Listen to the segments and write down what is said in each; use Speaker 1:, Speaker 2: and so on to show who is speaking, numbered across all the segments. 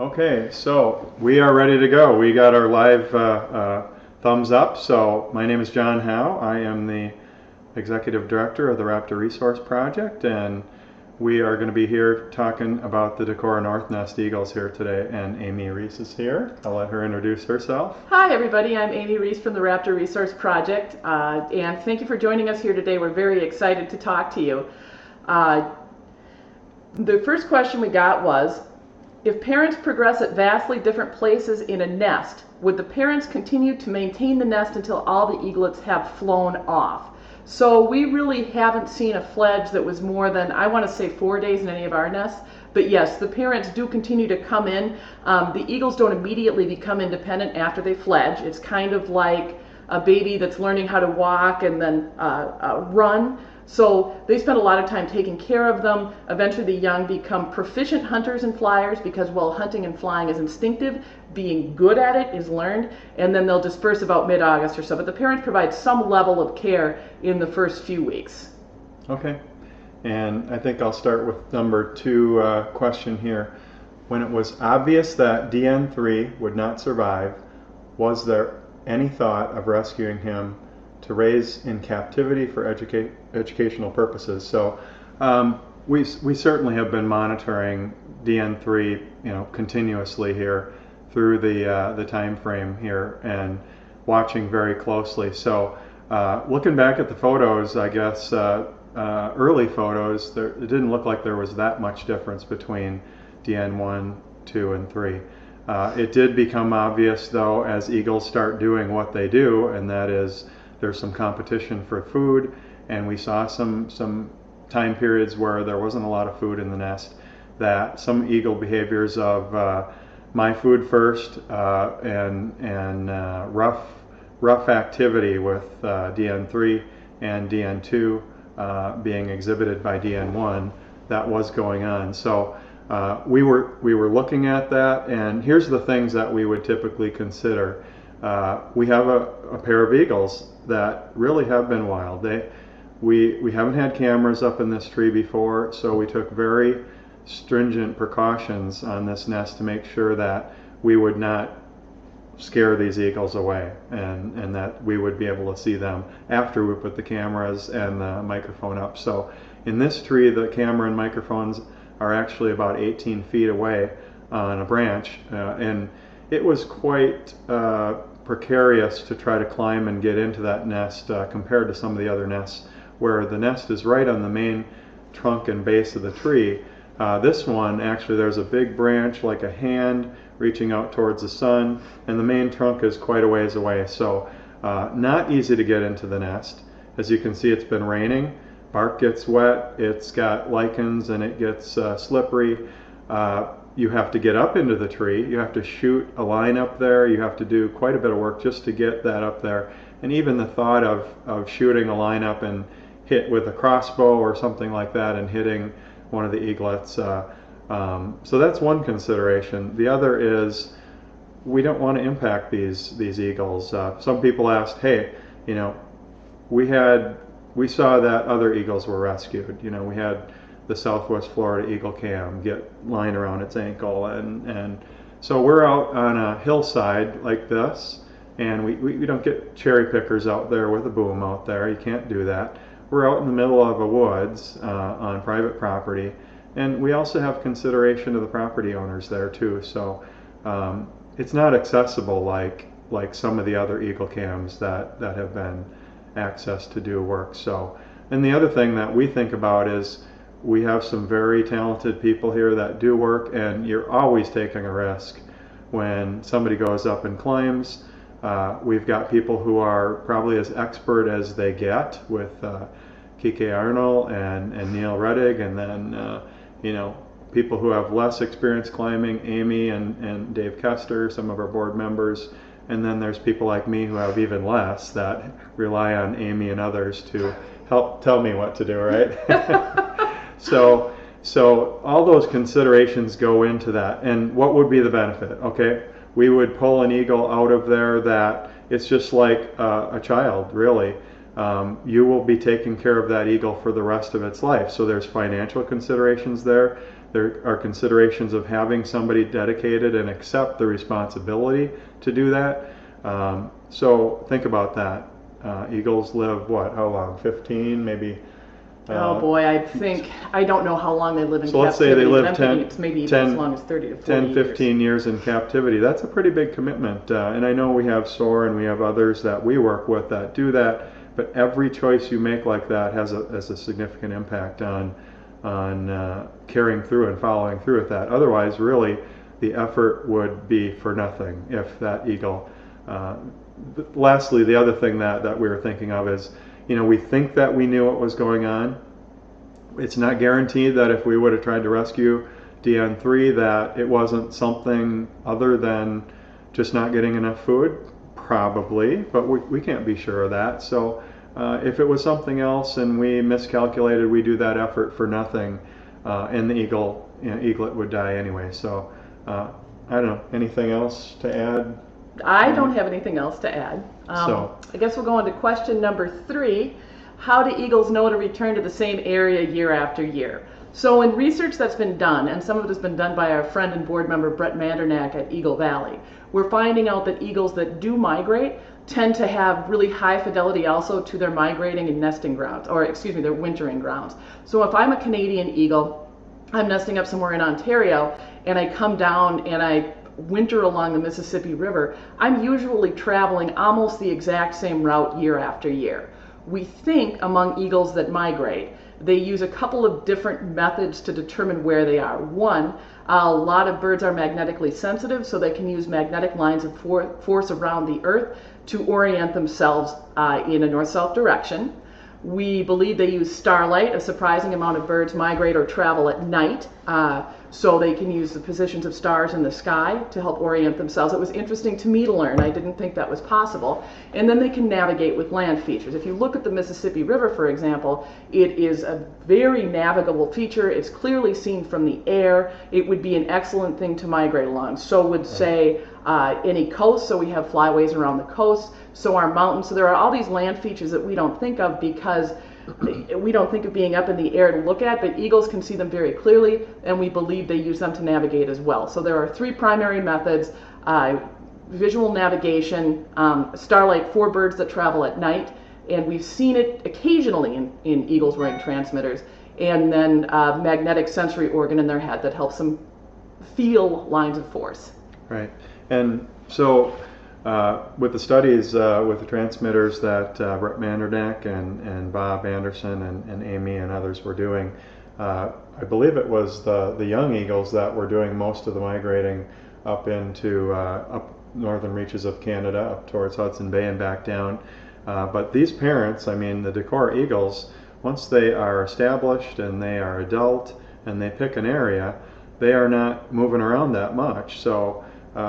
Speaker 1: Okay, so we are ready to go. We got our live thumbs up. So my name is John Howe. I am the Executive Director of the Raptor Resource Project, and we are going to be here talking about the Decorah North Nest Eagles here today, and Amy Ries is here. I'll let her introduce herself.
Speaker 2: Hi everybody, I'm Amy Ries from the Raptor Resource Project, and thank you for joining us here today. We're very excited to talk to you. The first question we got was, if parents progress at vastly different places in a nest, would the parents continue to maintain the nest until all the eaglets have flown off? So we really haven't seen a fledge that was more than, I want to say, 4 days in any of our nests. But yes, the parents do continue to come in. The eagles don't immediately become independent after they fledge. It's kind of like a baby that's learning how to walk and then run. So they spend a lot of time taking care of them. Eventually the young become proficient hunters and flyers because while hunting and flying is instinctive, being good at it is learned, and then they'll disperse about mid-August or so. But the parents provide some level of care in the first few weeks.
Speaker 1: Okay, and I think I'll start with number 2 question here. When it was obvious that DN3 would not survive, was there any thought of rescuing him to raise in captivity for educational purposes? So we certainly have been monitoring DN3, continuously here through the time frame here and watching very closely. So looking back at the photos, I guess early photos, it didn't look like there was that much difference between DN1, 2, and 3. It did become obvious though as eagles start doing what they do, and that is there's some competition for food, and we saw some time periods where there wasn't a lot of food in the nest, that some eagle behaviors of my food first and rough activity with DN3 and DN2 being exhibited by DN1, that was going on. So we were looking at that, and here's the things that we would typically consider. We have a pair of eagles that really have been wild. We haven't had cameras up in this tree before, so we took very stringent precautions on this nest to make sure that we would not scare these eagles away, and that we would be able to see them after we put the cameras and the microphone up. So in this tree, the camera and microphones are actually about 18 feet away on a branch, and it was quite precarious to try to climb and get into that nest compared to some of the other nests where the nest is right on the main trunk and base of the tree. This one, actually, there's a big branch like a hand reaching out towards the sun, and the main trunk is quite a ways away. So not easy to get into the nest. As you can see, it's been raining. Bark gets wet, it's got lichens, and it gets slippery. You have to get up into the tree, you have to shoot a line up there, you have to do quite a bit of work just to get that up there. And even the thought of shooting a line up and hit with a crossbow or something like that and hitting one of the eaglets. So that's one consideration. The other is we don't want to impact these eagles. Some people asked, hey, we saw that other eagles were rescued. We had the Southwest Florida eagle cam get line around its ankle, and so we're out on a hillside like this, and we don't get cherry pickers out there with a boom out there. You can't do that. We're out in the middle of a woods on private property, and we also have consideration of the property owners there too. So it's not accessible like some of the other eagle cams that have been accessed to do work. So, and the other thing that we think about is we have some very talented people here that do work, and you're always taking a risk when somebody goes up and climbs. We've got people who are probably as expert as they get with Kike Arnold and Neil Reddig, and then people who have less experience climbing, Amy and Dave Kester, some of our board members, and then there's people like me who have even less that rely on Amy and others to help tell me what to do, right? So all those considerations go into that. And what would be the benefit? Okay, we would pull an eagle out of there that it's just like a child, really. You will be taking care of that eagle for the rest of its life. So there's financial considerations there. There are considerations of having somebody dedicated and accept the responsibility to do that. So think about that. Eagles live what? How long? 15, maybe.
Speaker 2: Oh boy, I don't know how long they live in
Speaker 1: So
Speaker 2: captivity.
Speaker 1: let's say they live
Speaker 2: but I'm thinking it's maybe even as long as 30 to 40
Speaker 1: 10, 15 years in captivity. That's a pretty big commitment. And I know we have SOAR and we have others that we work with that do that, but every choice you make like that has a significant impact on carrying through and following through with that. Otherwise, really, the effort would be for nothing if that eagle. Lastly, the other thing that we were thinking of is, we think that we knew what was going on. It's not guaranteed that if we would have tried to rescue DN3 that it wasn't something other than just not getting enough food, probably, but we can't be sure of that. So if it was something else and we miscalculated, we do that effort for nothing, and the eaglet would die anyway. So I don't know, anything else to add?
Speaker 2: I don't have anything else to add. I guess we'll go on to question number 3. How do eagles know to return to the same area year after year? So in research that's been done, and some of it has been done by our friend and board member Brett Mandernack at Eagle Valley, we're finding out that eagles that do migrate tend to have really high fidelity also to their migrating and nesting grounds, or their wintering grounds. So if I'm a Canadian eagle, I'm nesting up somewhere in Ontario, and I come down and I winter along the Mississippi River, I'm usually traveling almost the exact same route year after year. We think among eagles that migrate, they use a couple of different methods to determine where they are. One, a lot of birds are magnetically sensitive, so they can use magnetic lines of force around the earth to orient themselves in a north-south direction. We believe they use starlight. A surprising amount of birds migrate or travel at night, so they can use the positions of stars in the sky to help orient themselves. It was interesting to me to learn. I didn't think that was possible. And then they can navigate with land features. If you look at the Mississippi River, for example, it is a very navigable feature. It's clearly seen from the air. It would be an excellent thing to migrate along. So would say any coast, so we have flyways around the coast, so our mountains. So there are all these land features that we don't think of because we don't think of being up in the air to look at, but eagles can see them very clearly, and we believe they use them to navigate as well. So there are 3 primary methods: visual navigation, starlight for birds that travel at night, and we've seen it occasionally in eagles wearing transmitters, and then magnetic sensory organ in their head that helps them feel lines of force.
Speaker 1: Right. And so with the studies with the transmitters that Brett Mandernack and Bob Anderson and Amy and others were doing, I believe it was the young eagles that were doing most of the migrating up into up northern reaches of Canada, up towards Hudson Bay and back down. But these parents, the Decorah eagles, once they are established and they are adult and they pick an area, they are not moving around that much. So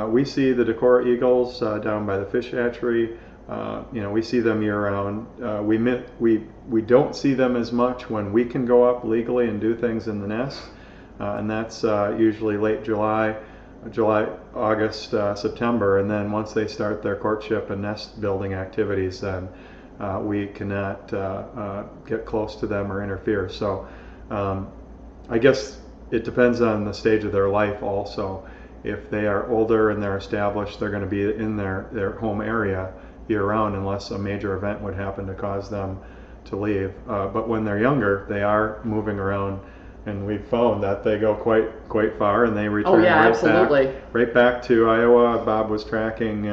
Speaker 1: we see the Decorah eagles down by the fish hatchery. We see them year round. We don't see them as much when we can go up legally and do things in the nest, and that's usually late July, August, September, and then once they start their courtship and nest building activities, then we cannot get close to them or interfere. So I guess it depends on the stage of their life also. If they are older and they're established, they're going to be in their home area year-round unless a major event would happen to cause them to leave. But when they're younger, they are moving around, and we've found that they go quite far, and they return right back to Iowa. Bob was tracking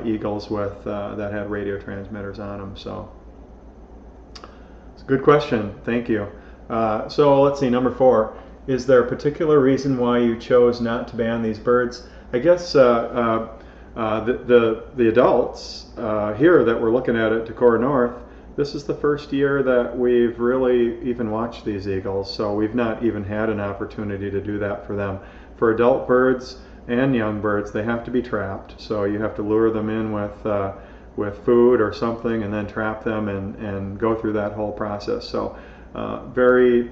Speaker 1: eagles with that had radio transmitters on them. So it's a good question. Thank you. So let's see, number 4. Is there a particular reason why you chose not to ban these birds? I guess the adults here that we're looking at Decorah North, this is the first year that we've really even watched these eagles, so we've not even had an opportunity to do that for them. For adult birds and young birds, they have to be trapped, so you have to lure them in with food or something and then trap them and go through that whole process. So a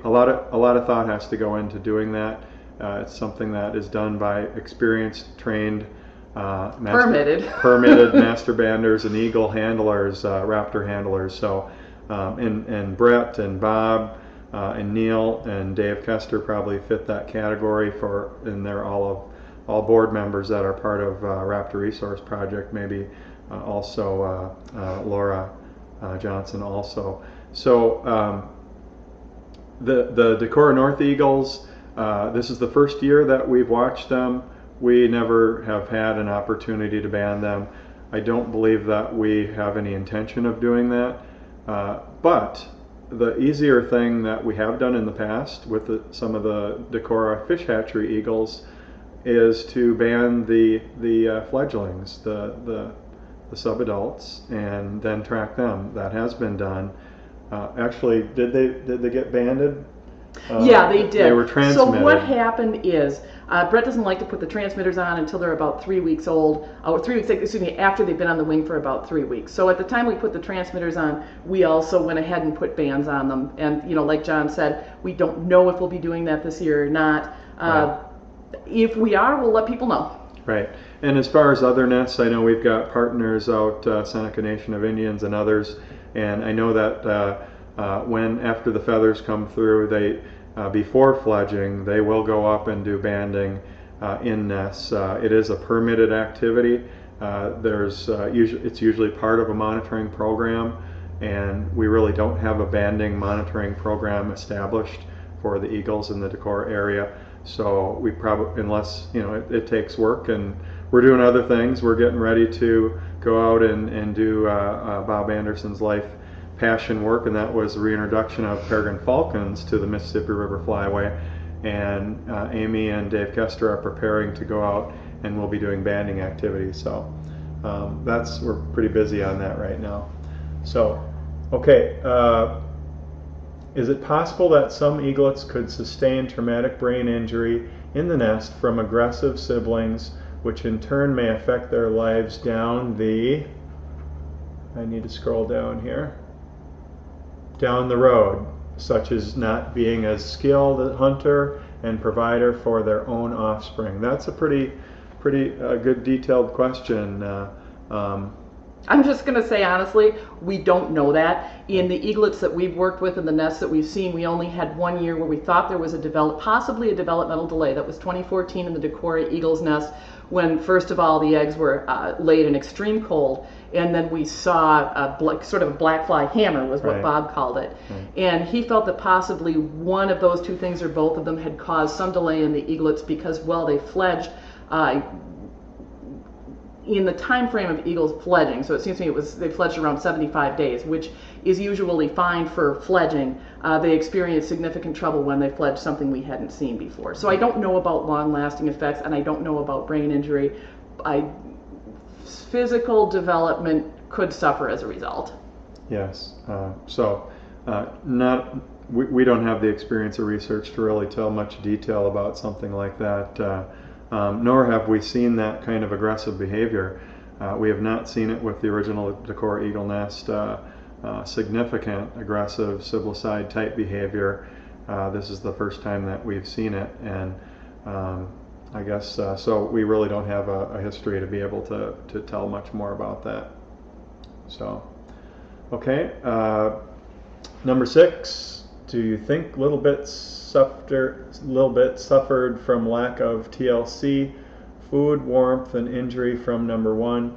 Speaker 1: lot of thought has to go into doing that. It's something that is done by experienced, trained, permitted master banders and eagle handlers, raptor handlers. So and Brett and Bob and Neil and Dave Kester probably fit that category and they're all board members that are part of Raptor Resource Project, maybe also Laura Johnson also. So the Decorah North Eagles, this is the first year that we've watched them. We never have had an opportunity to band them. I don't believe that we have any intention of doing that. But the easier thing that we have done in the past with some of the Decorah fish hatchery eagles is to ban the fledglings, the subadults, and then track them. That has been done. Actually, did they get banded?
Speaker 2: Yeah, they did.
Speaker 1: They were transmitted.
Speaker 2: So what happened is, Brett doesn't like to put the transmitters on until they're about 3 weeks old, or 3 weeks, excuse me, after they've been on the wing for about 3 weeks. So at the time we put the transmitters on, we also went ahead and put bands on them. And, like John said, we don't know if we'll be doing that this year or not.
Speaker 1: Right.
Speaker 2: If we are, we'll let people know.
Speaker 1: Right. And as far as other nests, I know we've got partners out, Seneca Nation of Indians and others, and I know that after the feathers come through, they before fledging, they will go up and do banding in nests. It is a permitted activity. It's usually part of a monitoring program, and we really don't have a banding monitoring program established for the eagles in the Decorah area. So we probably, unless it takes work, and we're doing other things. We're getting ready to go out and do Bob Anderson's life passion work, and that was the reintroduction of peregrine falcons to the Mississippi River Flyway. And Amy and Dave Kester are preparing to go out, and we'll be doing banding activities. So we're pretty busy on that right now. So, okay. Is it possible that some eaglets could sustain traumatic brain injury in the nest from aggressive siblings, which in turn may affect their lives down the, I need to scroll down here, down the road, such as not being as skilled a hunter and provider for their own offspring? That's a pretty good detailed question.
Speaker 2: I'm just going to say, honestly, we don't know that. In the eaglets that we've worked with and the nests that we've seen, we only had 1 year where we thought there was possibly a developmental delay. That was 2014 in the Decorah Eagle's nest, when first of all the eggs were laid in extreme cold, and then we saw sort of a black fly hammer was what
Speaker 1: Right.
Speaker 2: Bob called it.
Speaker 1: Right.
Speaker 2: And he felt that possibly one of those two things or both of them had caused some delay in the eaglets because, well, they fledged in the time frame of eagles fledging. So it seems to me they fledged around 75 days, which is usually fine for fledging. They experienced significant trouble when they fledged something we hadn't seen before. So I don't know about long-lasting effects, and I don't know about brain injury. Physical development could suffer as a result.
Speaker 1: Yes. We don't have the experience or research to really tell much detail about something like that. Nor have we seen that kind of aggressive behavior. We have not seen it with the original Decorah eagle nest, significant aggressive siblicide type behavior. This is the first time that we've seen it, and I guess so we really don't have a history to be able to tell much more about that. So, okay, number 6. Do you think Little Bit suffered from lack of TLC, food, warmth, and injury from number 1?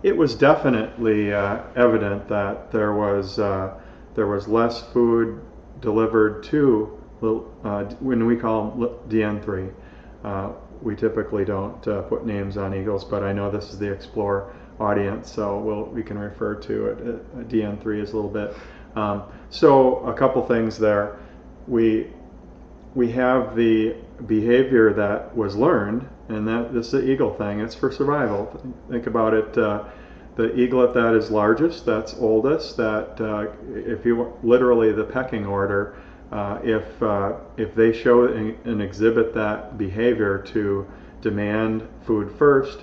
Speaker 1: It was definitely evident that there was less food delivered to when we call them DN3. We typically don't put names on eagles, but I know this is the Explore audience, so we can refer to it. DN3 is a little bit. So a couple things there. We have the behavior that was learned, and this is the eagle thing. It's for survival. Think about it. The eaglet that is largest, that's oldest, that if you literally the pecking order, if they show and exhibit that behavior to demand food first,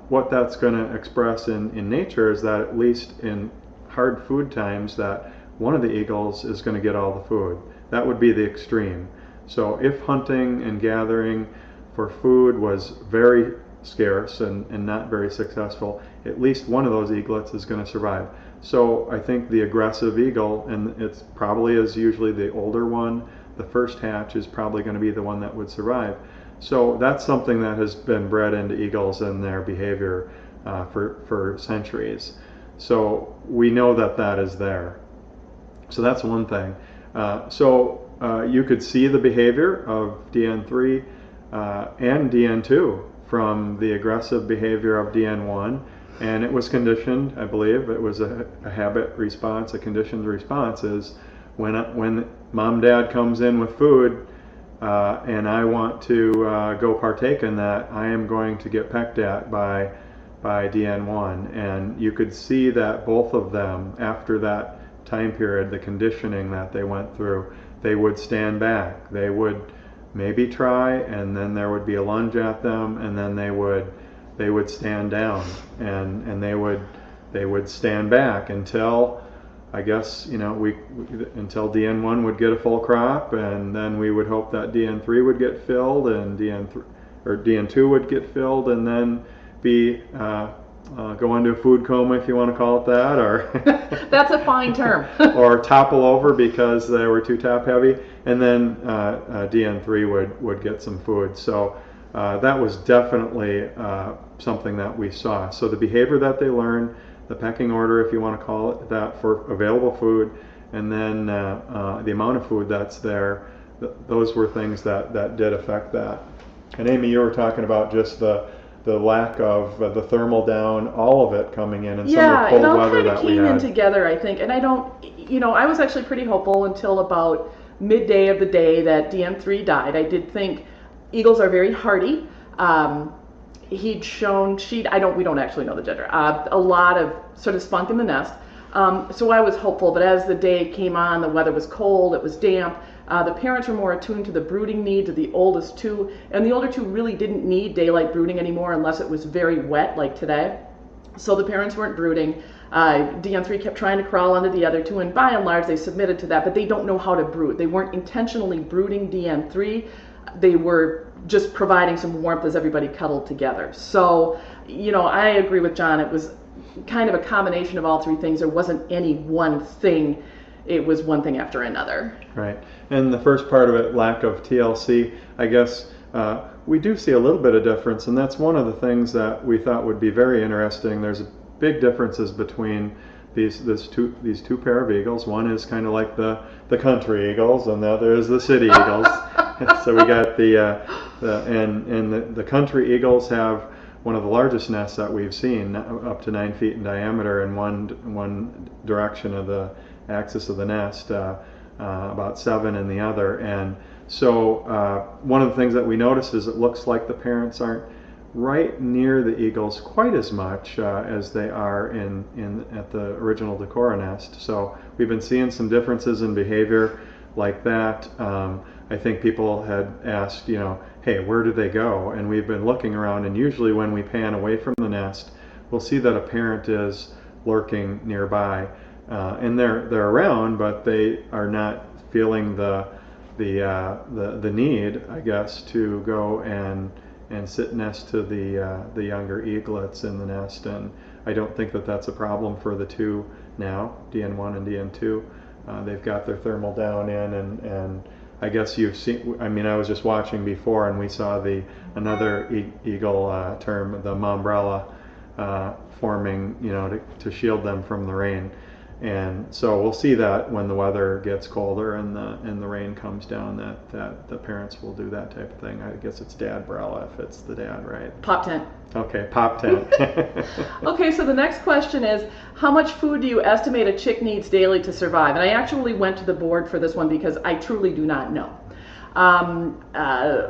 Speaker 1: what that's going to express in nature is that at least in hard food times that one of the eagles is going to get all the food. That would be the extreme. So if hunting and gathering for food was very scarce and not very successful, at least one of those eaglets is going to survive. So I think the aggressive eagle, and it's probably is usually the older one, the first hatch is probably going to be the one that would survive. So that's something that has been bred into eagles and their behavior for centuries. So we know that that is there. So that's one thing. You could see the behavior of DN3 and DN2 from the aggressive behavior of DN1, and it was conditioned, I believe. It was a habit response, a conditioned response is when mom, dad comes in with food and I want to go partake in that, I am going to get pecked at by DN1. And you could see that both of them, after that time period, the conditioning that they went through, they would stand back. They would maybe try, and then there would be a lunge at them, and then they would stand down, and they would stand back until, I guess, until DN1 would get a full crop, and then we would hope that DN3 would get filled, and DN2 would get filled, and then be go into a food coma, if you want to call it that, or
Speaker 2: that's a fine term.
Speaker 1: or topple over because they were too top heavy, and then DN3 would get some food. So that was definitely something that we saw. So the behavior that they learned, the pecking order, if you want to call it that, for available food, and then the amount of food that's there, those were things that did affect that. And Amy, you were talking about just the lack of the thermal down, all of it coming in, and some of the cold weather that we had. Yeah, it all kind of came in
Speaker 2: together, I think. And I was actually pretty hopeful until about midday of the day that DN3 died. I did think eagles are very hardy. He'd shown, we don't actually know the gender, a lot of sort of spunk in the nest. So I was hopeful, but as the day came on, the weather was cold, it was damp. The parents were more attuned to the brooding needs of the oldest two, and the older two really didn't need daylight brooding anymore unless it was very wet like today. So the parents weren't brooding. DN3 kept trying to crawl onto the other two, and by and large they submitted to that, but they don't know how to brood. They weren't intentionally brooding DN3. They were just providing some warmth as everybody cuddled together. So, I agree with John. It was kind of a combination of all three things. There wasn't any one thing. It was one thing after another.
Speaker 1: Right. And the first part of it, lack of TLC, I guess we do see a little bit of difference, and that's one of the things that we thought would be very interesting. There's big differences between these two pair of eagles. One is kind of like the country eagles, and the other is the city eagles. So we got the country eagles have one of the largest nests that we've seen, up to 9 feet in diameter in one direction of the axis of the nest, about 7 in the other. And so one of the things that we noticed is it looks like the parents aren't right near the eagles quite as much as they are at the original Decorah nest. So we've been seeing some differences in behavior like that. I think people had asked, hey, where do they go? And we've been looking around, and usually when we pan away from the nest, we'll see that a parent is lurking nearby. And they're around, but they are not feeling the need, I guess, to go and sit next to the younger eaglets in the nest. And I don't think that that's a problem for the two now, DN1 and DN2. They've got their thermal down in, and I guess you've seen, I was just watching before, and we saw another eagle term, the mombrella, forming, to shield them from the rain. And so we'll see that when the weather gets colder and the rain comes down, that the parents will do that type of thing. I guess it's dadbrella if it's the dad, right?
Speaker 2: Pop tent.
Speaker 1: Okay, pop tent.
Speaker 2: Okay, so the next question is, how much food do you estimate a chick needs daily to survive? And I actually went to the board for this one because I truly do not know.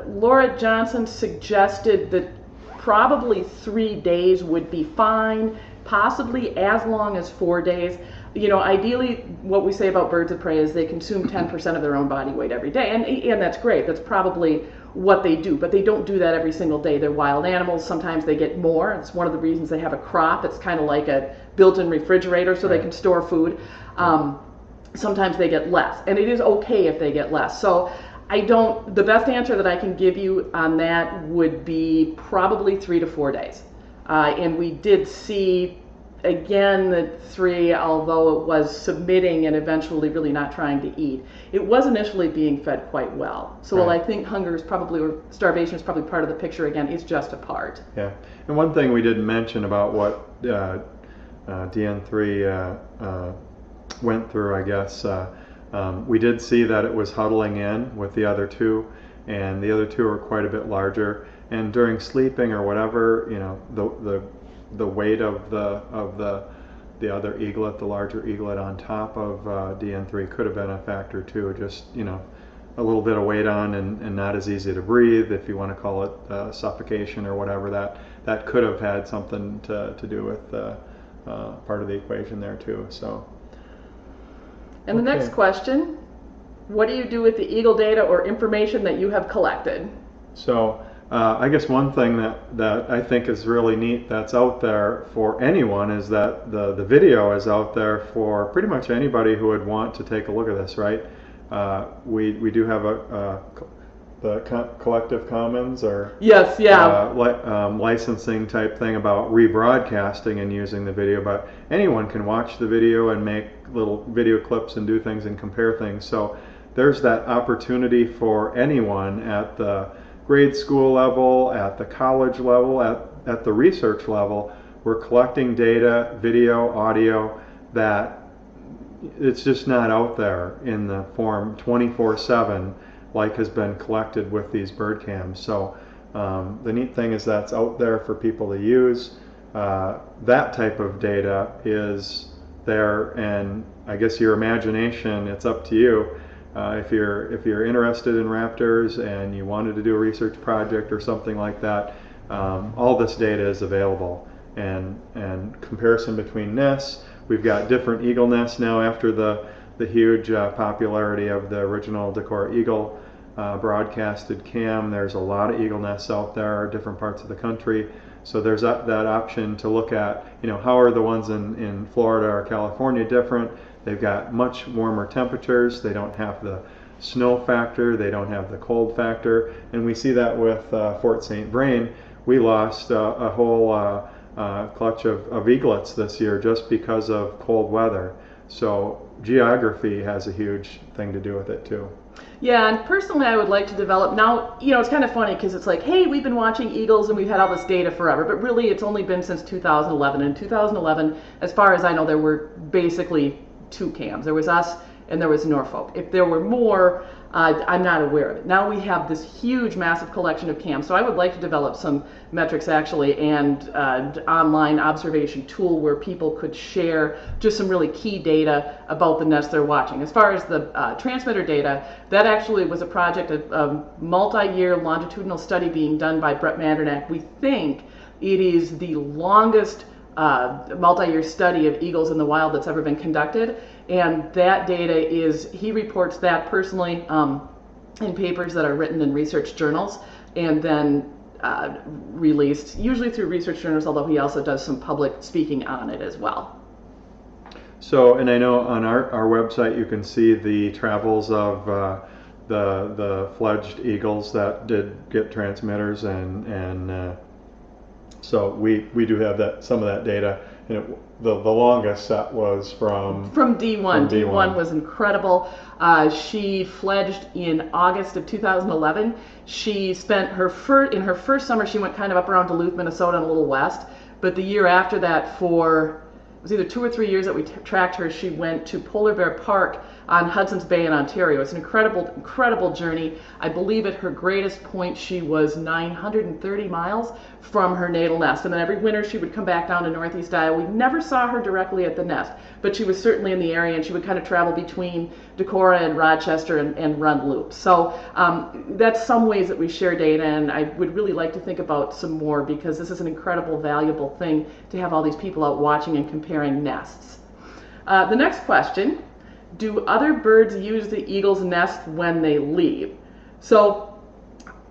Speaker 2: Laura Johnson suggested that probably 3 days would be fine, possibly as long as 4 days. Ideally, what we say about birds of prey is they consume 10% of their own body weight every day, and that's great. That's probably what they do, but they don't do that every single day. They're wild animals. Sometimes they get more. It's one of the reasons they have a crop. It's kind of like a built-in refrigerator, so they can store food. Sometimes they get less, and it is okay if they get less. So the best answer that I can give you on that would be probably 3 to 4 days. And we did see again, the 3, although it was submitting and eventually really not trying to eat, it was initially being fed quite well. So while I think hunger is probably, or starvation is probably part of the picture, again, it's just a part.
Speaker 1: Yeah. And one thing we didn't mention about what DN3 went through, I guess, we did see that it was huddling in with the other 2, and the other 2 are quite a bit larger. And during sleeping or whatever, you know, the weight of the other eaglet, the larger eaglet on top of DN3 could have been a factor too. Just, you know, a little bit of weight on and not as easy to breathe, if you want to call it suffocation or whatever. That could have had something to do with part of the equation there too. So.
Speaker 2: And the next question, what do you do with the eagle data or information that you have collected?
Speaker 1: So I guess one thing that I think is really neat that's out there for anyone is that the video is out there for pretty much anybody who would want to take a look at this, right? We do have the Collective Commons or
Speaker 2: yes, yeah,
Speaker 1: licensing type thing about rebroadcasting and using the video, but anyone can watch the video and make little video clips and do things and compare things. So there's that opportunity for anyone at the grade school level, at the college level, at the research level. We're collecting data, video, audio, that it's just not out there in the form 24/7 like has been collected with these bird cams. So the neat thing is that's out there for people to use. That type of data is there, and I guess your imagination, it's up to you. If you're interested in raptors and you wanted to do a research project or something like that, all this data is available. And comparison between nests, we've got different eagle nests now after the huge popularity of the original Decorah eagle broadcasted cam. There's a lot of eagle nests out there, different parts of the country. So there's that option to look at, you know, how are the ones in Florida or California different? They've got much warmer temperatures. They don't have the snow factor. They don't have the cold factor. And we see that with Fort St. Vrain. We lost a whole clutch of eaglets this year just because of cold weather. So geography has a huge thing to do with it too.
Speaker 2: Yeah, and personally I would like to develop, now, you know, it's kind of funny because it's like, hey, we've been watching eagles and we've had all this data forever, but really it's only been since 2011. And in 2011, as far as I know, there were basically 2 cams. There was us and there was Norfolk. If there were more, I'm not aware of it. Now we have this huge, massive collection of cams. So I would like to develop some metrics actually, and online observation tool where people could share just some really key data about the nests they're watching. As far as the transmitter data, that actually was a project, a multi-year longitudinal study being done by Brett Mandernack. We think it is the longest multi-year study of eagles in the wild that's ever been conducted, and that data is, he reports that personally in papers that are written in research journals and then released, usually through research journals, although he also does some public speaking on it as well.
Speaker 1: So, and I know on our website you can see the travels of the fledged eagles that did get transmitters, and so we do have some of that data. And the longest set was from
Speaker 2: D1. D1 was incredible. She fledged in August of 2011. She spent in her first summer, she went kind of up around Duluth, Minnesota, and a little west. But the year after that, it was either 2 or 3 years that we tracked her, she went to Polar Bear Park on Hudson's Bay in Ontario. It's an incredible journey. I believe at her greatest point she was 930 miles from her natal nest. And then every winter she would come back down to Northeast Iowa. We never saw her directly at the nest, but she was certainly in the area, and she would kind of travel between Decorah and Rochester and run loops. So that's some ways that we share data, and I would really like to think about some more, because this is an incredible, valuable thing to have all these people out watching and comparing nests. The next question, do other birds use the eagle's nest when they leave? So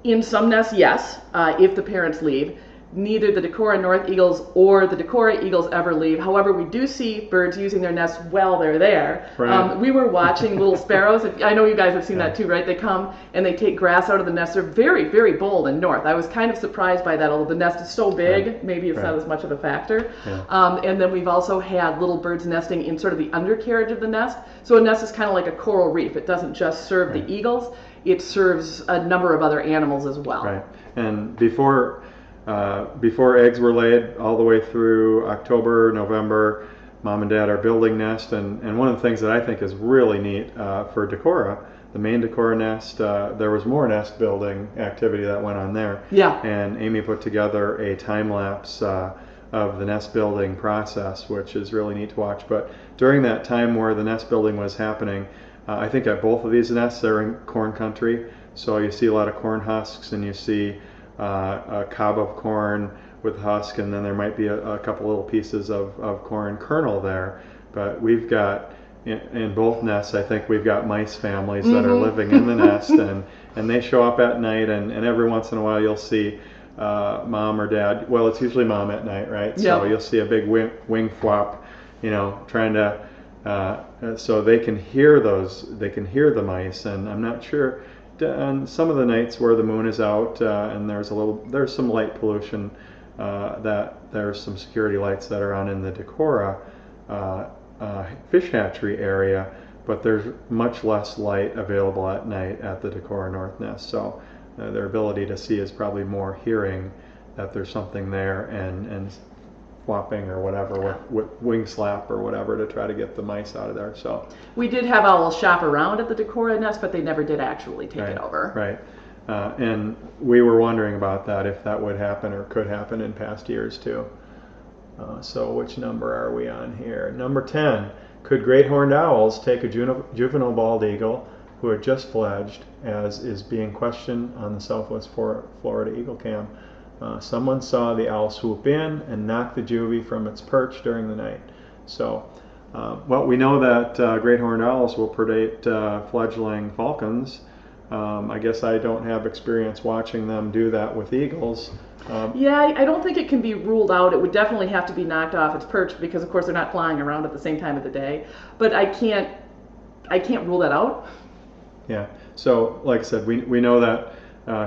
Speaker 2: in some nests, yes, if the parents leave. neither the Decorah North Eagles or the Decorah Eagles ever leave. However, we do see birds using their nests while they're there.
Speaker 1: Right.
Speaker 2: We were watching little sparrows. I know you guys have seen that too, right? They come and they take grass out of the nest. They're very, very bold and north. I was kind of surprised by that, although the nest is so big, maybe it's not as much of a factor.
Speaker 1: Yeah.
Speaker 2: And then we've also had little birds nesting in sort of the undercarriage of the nest. So a nest is kind of like a coral reef. It doesn't just serve the eagles, it serves a number of other animals as well.
Speaker 1: Right. And before eggs were laid, all the way through October, November, Mom and Dad are building nest. And one of the things that I think is really neat for Decorah, the main Decorah nest, there was more nest building activity that went on there.
Speaker 2: Yeah.
Speaker 1: And Amy put together a time lapse of the nest building process, which is really neat to watch. But during that time where the nest building was happening, I think at both of these nests, they're in corn country. So you see a lot of corn husks, and you see a cob of corn with husk, and then there might be a couple little pieces of corn kernel there. But we've got, in both nests, I think we've got mice families that are living in the nest, and they show up at night, and every once in a while you'll see mom or dad. Well, it's usually mom at night, right? So you'll see a big wing flop, trying to, so they can hear the mice, and I'm not sure. On some of the nights where the moon is out and there's some light pollution, that there's some security lights that are on in the Decorah fish hatchery area, but there's much less light available at night at the Decorah North nest. So their ability to see is probably more hearing that there's something there and flopping or whatever with wing slap or whatever to try to get the mice out of there. So
Speaker 2: we did have owls shop around at the Decorah nest, but they never did actually take it over.
Speaker 1: Right. And we were wondering about that, if that would happen or could happen in past years too. So which number are we on here? Number 10. Could great horned owls take a juvenile bald eagle who had just fledged, as is being questioned on the Southwest Florida Eagle Cam? Someone saw the owl swoop in and knock the juvie from its perch during the night. So, we know that great horned owls will predate fledgling falcons. I guess I don't have experience watching them do that with eagles.
Speaker 2: I don't think it can be ruled out. It would definitely have to be knocked off its perch because, of course, they're not flying around at the same time of the day. But I can't rule that out.
Speaker 1: Yeah. So, like I said, we know that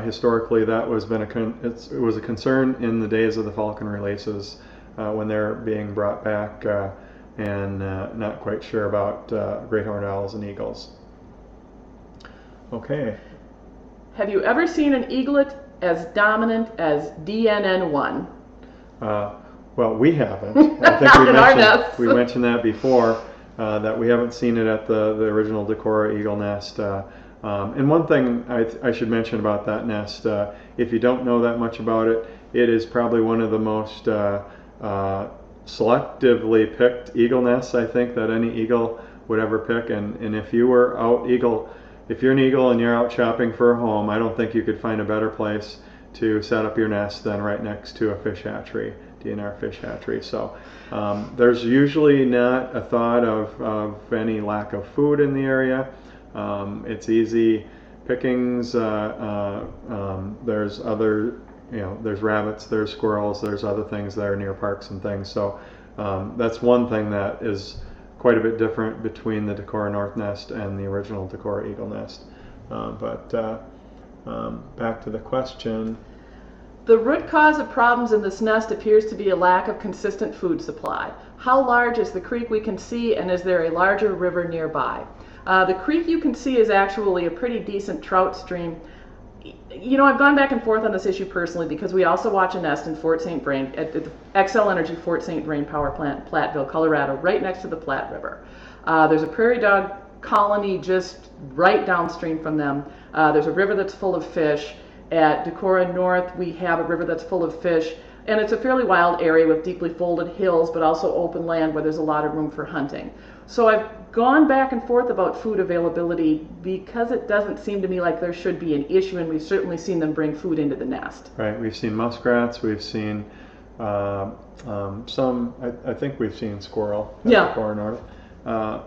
Speaker 1: historically that was it was a concern in the days of the falcon releases when they're being brought back, and not quite sure about great horned owls and eagles. Okay.
Speaker 2: Have you ever seen an eaglet as dominant as DNN1?
Speaker 1: Well, we haven't. I think
Speaker 2: we
Speaker 1: mentioned that before, that we haven't seen it at the original Decorah eagle nest. And one thing I should mention about that nest, if you don't know that much about it, it is probably one of the most selectively picked eagle nests, I think, that any eagle would ever pick. And if you were if you're an eagle and you're out shopping for a home, I don't think you could find a better place to set up your nest than right next to a fish hatchery, DNR fish hatchery. So there's usually not a thought of any lack of food in the area. It's easy pickings. There's other, there's rabbits, there's squirrels, there's other things that are near parks and things. So that's one thing that is quite a bit different between the Decorah North nest and the original Decorah eagle nest. Back to the question.
Speaker 2: The root cause of problems in this nest appears to be a lack of consistent food supply. How large is the creek we can see, and is there a larger river nearby? The creek you can see is actually a pretty decent trout stream. I've gone back and forth on this issue personally because we also watch a nest in Fort St. Vrain at the XL Energy Fort St. Vrain Power Plant, Platteville, Colorado, right next to the Platte River. There's a prairie dog colony just right downstream from them. There's a river that's full of fish. At Decorah North, we have a river that's full of fish, and it's a fairly wild area with deeply folded hills, but also open land where there's a lot of room for hunting. So I've gone back and forth about food availability because it doesn't seem to me like there should be an issue, and we've certainly seen them bring food into the nest.
Speaker 1: Right, we've seen muskrats, we've seen some, I think we've seen squirrel at Decorah North,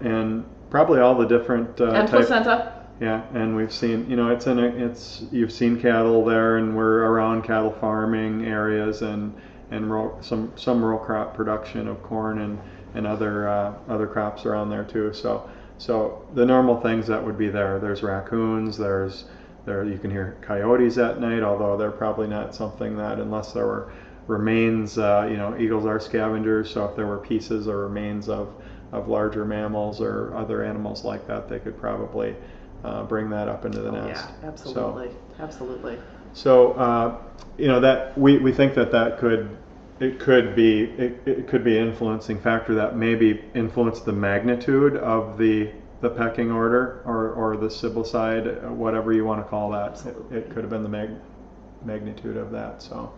Speaker 1: and probably all the different
Speaker 2: and placenta.
Speaker 1: Yeah, and we've seen, you've seen cattle there, and we're around cattle farming areas and some row crop production of corn and other crops around there too. So the normal things that would be there. There's raccoons. There you can hear coyotes at night, although they're probably not something that, unless there were remains. Eagles are scavengers, so if there were pieces or remains of larger mammals or other animals like that, they could probably bring that up into the nest.
Speaker 2: Yeah, absolutely, absolutely.
Speaker 1: So that we think that could be an influencing factor that maybe influence the magnitude of the pecking order or the siblicide, whatever you want to call that. It could have been the magnitude of that. So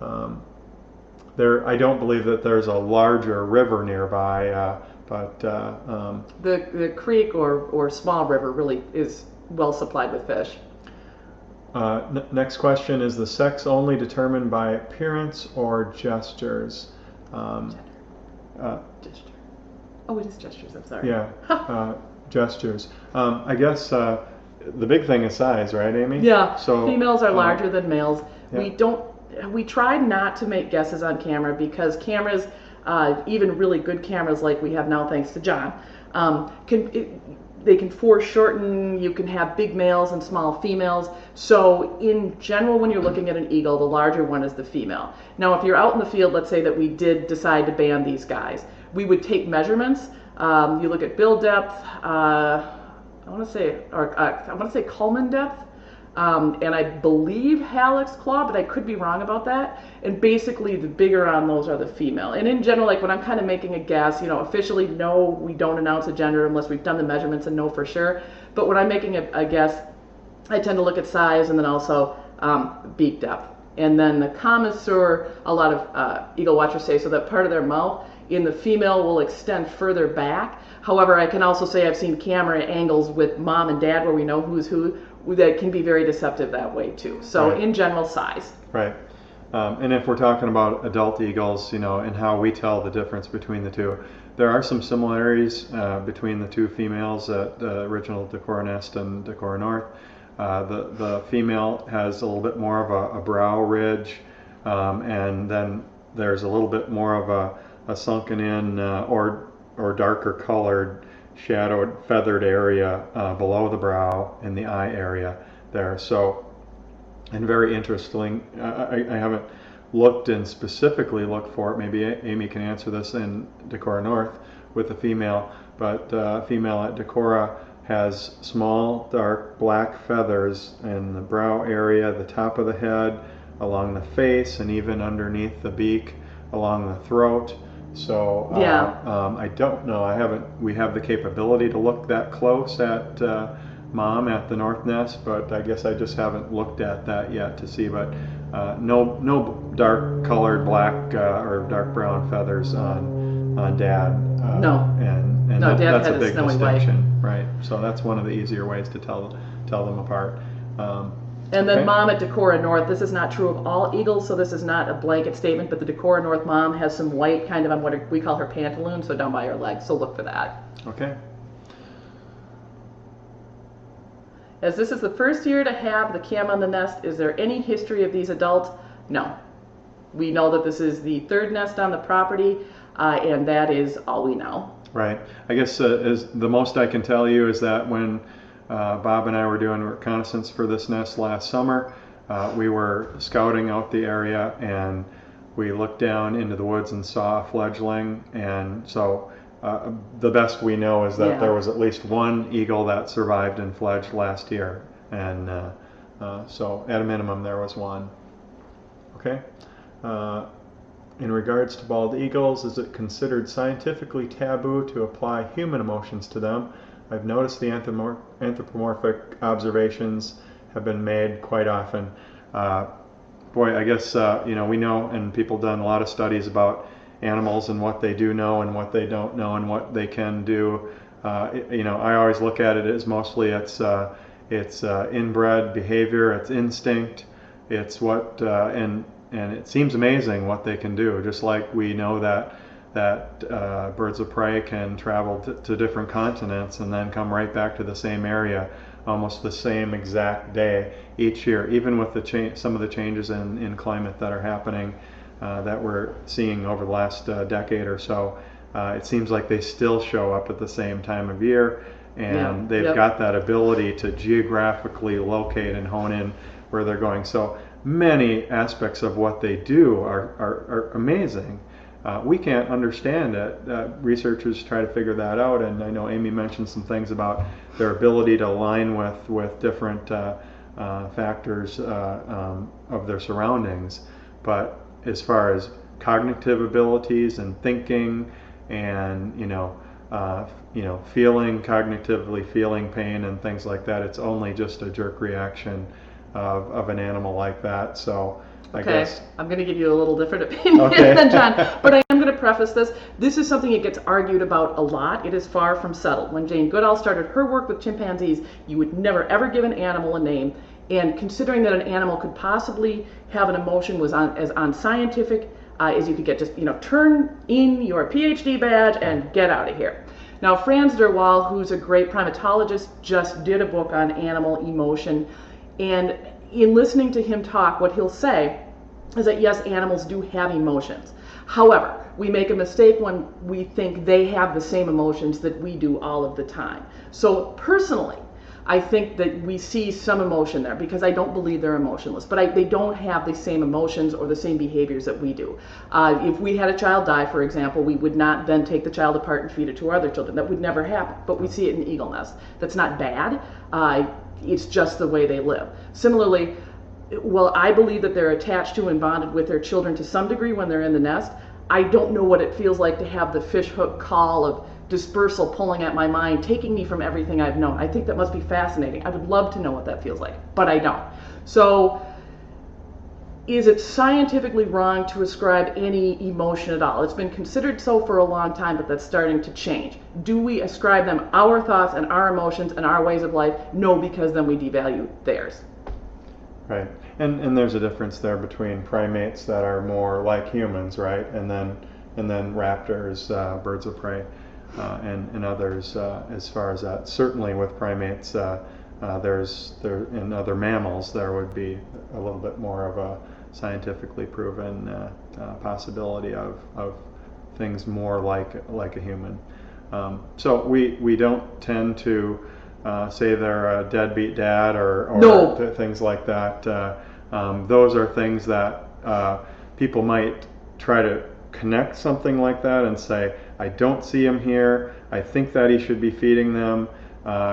Speaker 1: I don't believe that there's a larger river nearby, but
Speaker 2: the creek or small river really is well supplied with fish.
Speaker 1: Next question, is the sex only determined by appearance or gestures?
Speaker 2: Gesture. Oh, it is gestures. I'm sorry.
Speaker 1: Yeah, gestures. I guess the big thing is size, right, Amy?
Speaker 2: Yeah.
Speaker 1: So
Speaker 2: females are larger than males.
Speaker 1: Yeah.
Speaker 2: We tried not to make guesses on camera because cameras, even really good cameras like we have now, thanks to John, they can foreshorten. You can have big males and small females. So in general, when you're looking at an eagle, the larger one is the female. Now, if you're out in the field, let's say that we did decide to ban these guys, we would take measurements. You look at bill depth. I want to say culmen depth. And I believe hallux claw, but I could be wrong about that. And basically, the bigger on those are the female. And in general, like when I'm kind of making a guess, officially, no, we don't announce a gender unless we've done the measurements and know for sure. But when I'm making a guess, I tend to look at size and then also beak depth. And then the connoisseur, a lot of eagle watchers say, so that part of their mouth in the female will extend further back. However, I can also say I've seen camera angles with mom and dad where we know who's who, that can be very deceptive that way too. So
Speaker 1: Right.
Speaker 2: In general, size.
Speaker 1: Right. And if we're talking about adult eagles, and how we tell the difference between the two, there are some similarities between the two females at the original Decorah nest and Decorah North. The female has a little bit more of a brow ridge, and then there's a little bit more of a sunken in or darker colored shadowed feathered area below the brow in the eye area there. So, and very interesting, I haven't looked and specifically looked for it. Maybe Amy can answer this in Decorah North with the female, but female at Decorah has small dark black feathers in the brow area, the top of the head, along the face, and even underneath the beak, along the throat. So I don't know. We have the capability to look that close at mom at the North Nest, but I guess I just haven't looked at that yet to see. But no dark colored black or dark brown feathers on dad.
Speaker 2: No.
Speaker 1: And
Speaker 2: no, dad
Speaker 1: that's
Speaker 2: had
Speaker 1: a big
Speaker 2: snowy
Speaker 1: distinction, right? So that's one of the easier ways to tell them apart.
Speaker 2: And then mom at Decorah North, this is not true of all eagles, so this is not a blanket statement, but the Decorah North mom has some white kind of on what we call her pantaloon, so down by her legs, so look for that.
Speaker 1: Okay.
Speaker 2: As this is the first year to have the cam on the nest, is there any history of these adults? No. We know that this is the third nest on the property, and that is all we know.
Speaker 1: Right. I guess is the most I can tell you is that when Bob and I were doing reconnaissance for this nest last summer, we were scouting out the area and we looked down into the woods and saw a fledgling, and so the best we know is that there was at least one eagle that survived and fledged last year, and so at a minimum there was one. Okay. In regards to bald eagles, is it considered scientifically taboo to apply human emotions to them? I've noticed the anthropomorphic observations have been made quite often. I guess we know, and people done a lot of studies about animals and what they do know and what they don't know and what they can do. I always look at it as mostly it's inbred behavior, it's instinct, it's what and it seems amazing what they can do. Just like we know that that birds of prey can travel to different continents and then come right back to the same area almost the same exact day each year, even with some of the changes in climate that are happening that we're seeing over the last decade or so. It seems like they still show up at the same time of year, and they've got that ability to geographically locate and hone in where they're going. So many aspects of what they do are amazing. We can't understand it. Researchers try to figure that out, and I know Amy mentioned some things about their ability to align with different factors of their surroundings. But as far as cognitive abilities and thinking, and cognitively feeling pain and things like that, it's only just a jerk reaction of an animal like that. So I guess
Speaker 2: I'm going to give you a little different opinion than John, but I am going to preface this. This is something that gets argued about a lot. It is far from settled. When Jane Goodall started her work with chimpanzees, you would never ever give an animal a name, and considering that an animal could possibly have an emotion was as unscientific as you could get. Just turn in your PhD badge and get out of here. Now, Frans der Waal, who's a great primatologist, just did a book on animal emotion, and in listening to him talk, what he'll say is that yes, animals do have emotions. However, we make a mistake when we think they have the same emotions that we do all of the time. So personally, I think that we see some emotion there, because I don't believe they're emotionless, but they don't have the same emotions or the same behaviors that we do. If we had a child die, for example, we would not then take the child apart and feed it to our other children. That would never happen, but we see it in eagle nests. That's not bad. It's just the way they live. Similarly, well, I believe that they're attached to and bonded with their children to some degree when they're in the nest. I don't know what it feels like to have the fishhook call of dispersal pulling at my mind, taking me from everything I've known. I think that must be fascinating. I would love to know what that feels like, but I don't. So is it scientifically wrong to ascribe any emotion at all? It's been considered so for a long time, but that's starting to change. Do we ascribe them our thoughts and our emotions and our ways of life? No, because then we devalue theirs.
Speaker 1: Right, and there's a difference there between primates that are more like humans, right, and then raptors, birds of prey, and others as far as that. Certainly with primates, in other mammals there would be a little bit more of a scientifically proven possibility of things more like a human. So we don't tend to say they're a deadbeat dad or things like that. Those are things that people might try to connect something like that and say, I don't see him here. I think that he should be feeding them.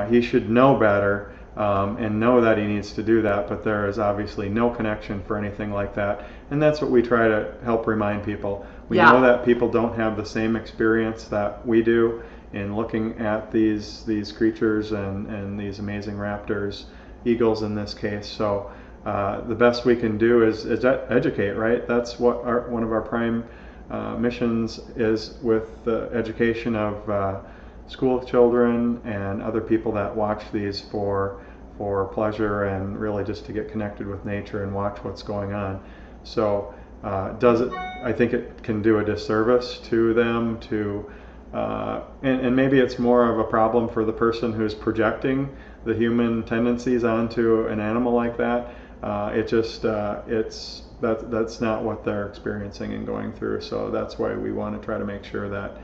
Speaker 1: He should know better and know that he needs to do that, but there is obviously no connection for anything like that. And that's what we try to help remind people. We know that people don't have the same experience that we do in looking at these creatures and these amazing raptors, eagles in this case. So the best we can do is educate, right? That's what one of our prime missions is, with the education of school children and other people that watch these for pleasure and really just to get connected with nature and watch what's going on. So I think it can do a disservice to them and maybe it's more of a problem for the person who's projecting the human tendencies onto an animal like that. That's not what they're experiencing and going through. So that's why we want to try to make sure that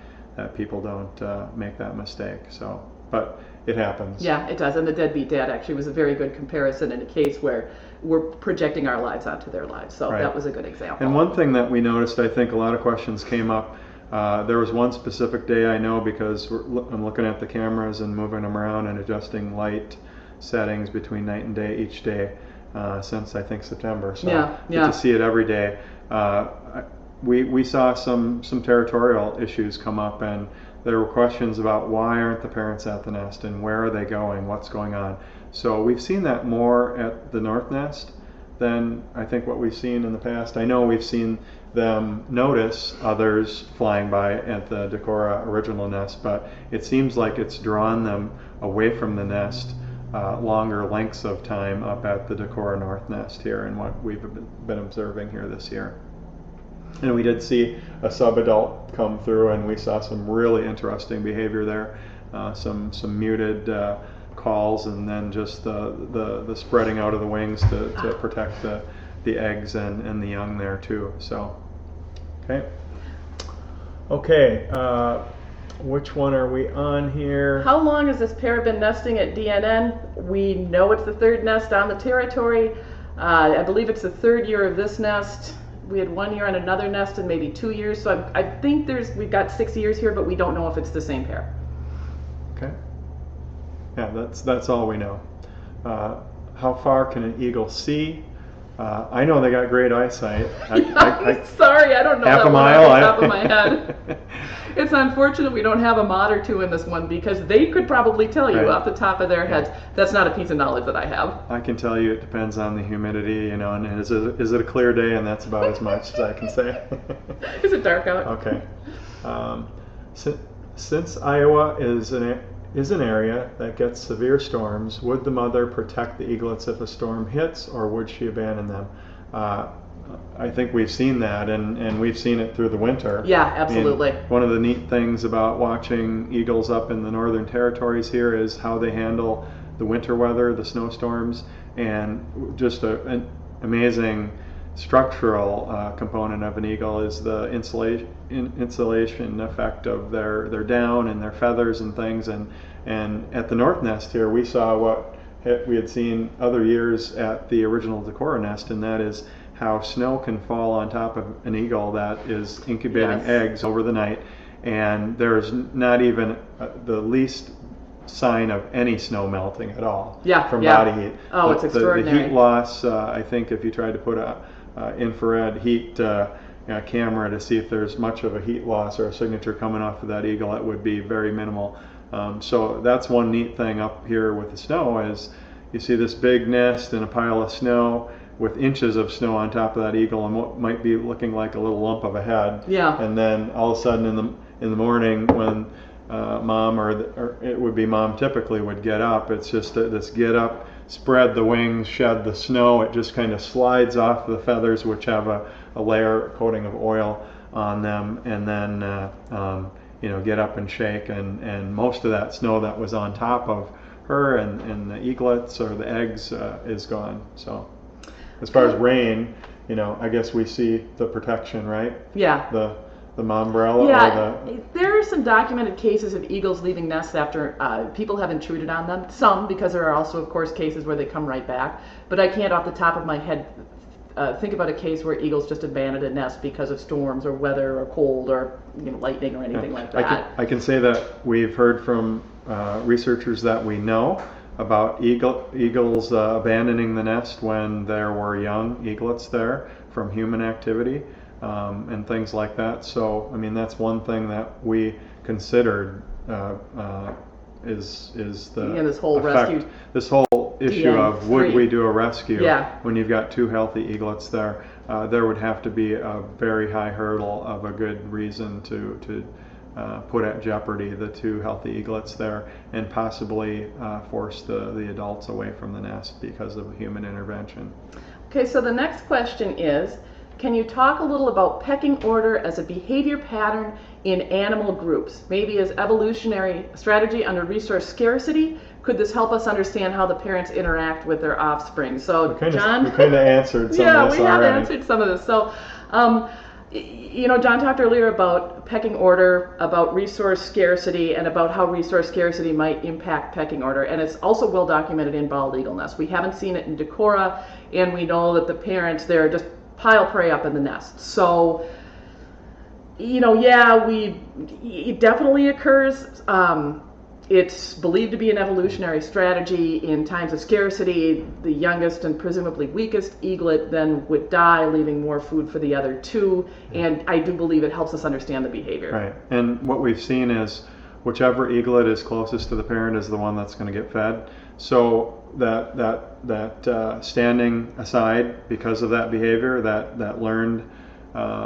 Speaker 1: people don't make that mistake. So, but it happens.
Speaker 2: Yeah, it does. And the deadbeat dad actually was a very good comparison in a case where we're projecting our lives onto their lives. So that was a good example.
Speaker 1: And one thing that we noticed, I think a lot of questions came up. There was one specific day I know, because I'm looking at the cameras and moving them around and adjusting light settings between night and day each day since I think September. So get to see it every day. We saw some territorial issues come up, and there were questions about why aren't the parents at the nest and where are they going, what's going on. So we've seen that more at the north nest than I think what we've seen in the past. I know we've seen them notice others flying by at the Decorah original nest, but it seems like it's drawn them away from the nest longer lengths of time up at the Decorah north nest here, and what we've been observing here this year. And we did see a subadult come through, and we saw some really interesting behavior there. Some muted calls, and then just the spreading out of the wings to protect the eggs and the young there too. So, okay. Which one are we on here?
Speaker 2: How long has this pair been nesting at DNN? We know it's the third nest on the territory. I believe it's the third year of this nest. We had 1 year on another nest and maybe 2 years. So I think we've got 6 years here, but we don't know if it's the same pair.
Speaker 1: Okay. Yeah, that's all we know. How far can an eagle see? I know they got great eyesight.
Speaker 2: I'm sorry, I don't know
Speaker 1: half
Speaker 2: that
Speaker 1: a
Speaker 2: one
Speaker 1: mile,
Speaker 2: off the top of my head. It's unfortunate we don't have a mod or two in this one, because they could probably tell you
Speaker 1: Right.
Speaker 2: off the top of their heads. That's not a piece of knowledge that I have.
Speaker 1: I can tell you it depends on the humidity, and is it a clear day, and that's about as much as I can say.
Speaker 2: Is it dark out?
Speaker 1: Okay. Since Iowa is an area that gets severe storms, would the mother protect the eaglets if a storm hits, or would she abandon them? I think we've seen that, and we've seen it through the winter.
Speaker 2: Yeah, absolutely.
Speaker 1: One of the neat things about watching eagles up in the northern territories here is how they handle the winter weather, the snowstorms, and just an amazing structural component of an eagle is the insulation effect of their down and their feathers and things. And at the north nest here, we saw what we had seen other years at the original Decorah nest, and that is how snow can fall on top of an eagle that is incubating
Speaker 2: Yes.
Speaker 1: eggs over the night, and there's not even the least sign of any snow melting at all from body heat.
Speaker 2: Oh, it's extraordinary.
Speaker 1: The heat loss, I think if you tried to put a infrared heat camera to see if there's much of a heat loss or a signature coming off of that eagle, it would be very minimal. So that's one neat thing up here with the snow is you see this big nest and a pile of snow with inches of snow on top of that eagle and what might be looking like a little lump of a head.
Speaker 2: Yeah.
Speaker 1: And then all of a sudden in the morning when mom or it would be mom typically would get up, it's just this get up, spread the wings, shed the snow. It just kind of slides off the feathers, which have a layer coating of oil on them, and then get up and shake, and most of that snow that was on top of her and the eaglets or the eggs is gone. So as far as rain, I guess we see the protection, right?
Speaker 2: Yeah.
Speaker 1: The mombrella.
Speaker 2: Yeah, there are some documented cases of eagles leaving nests after people have intruded on them. Some, because there are also, of course, cases where they come right back. But I can't, off the top of my head, think about a case where eagles just abandoned a nest because of storms or weather or cold or lightning or anything like that.
Speaker 1: I can say that we've heard from researchers that we know about eagles abandoning the nest when there were young eaglets there from human activity. And things like that. So, that's one thing that we considered is the
Speaker 2: this whole
Speaker 1: effect,
Speaker 2: rescue.
Speaker 1: this whole issue of would we do a rescue
Speaker 2: Yeah.
Speaker 1: when you've got two healthy eaglets there. There would have to be a very high hurdle of a good reason to put at jeopardy the two healthy eaglets there and possibly force the adults away from the nest because of human intervention.
Speaker 2: Okay, so the next question is, can you talk a little about pecking order as a behavior pattern in animal groups, maybe as evolutionary strategy under resource scarcity? Could this help us understand how the parents interact with their offspring? So, John,
Speaker 1: we kind of answered some of this
Speaker 2: we have
Speaker 1: already.
Speaker 2: answered some of this. So, John talked earlier about pecking order, about resource scarcity, and about how resource scarcity might impact pecking order. And it's also well documented in bald eagle nests. We haven't seen it in Decorah, and we know that the parents there just pile prey up in the nest. So, it definitely occurs. It's believed to be an evolutionary strategy. In times of scarcity, the youngest and presumably weakest eaglet then would die, leaving more food for the other two. And I do believe it helps us understand the behavior.
Speaker 1: Right. And what we've seen is whichever eaglet is closest to the parent is the one that's going to get fed. So that standing aside because of that behavior, that learned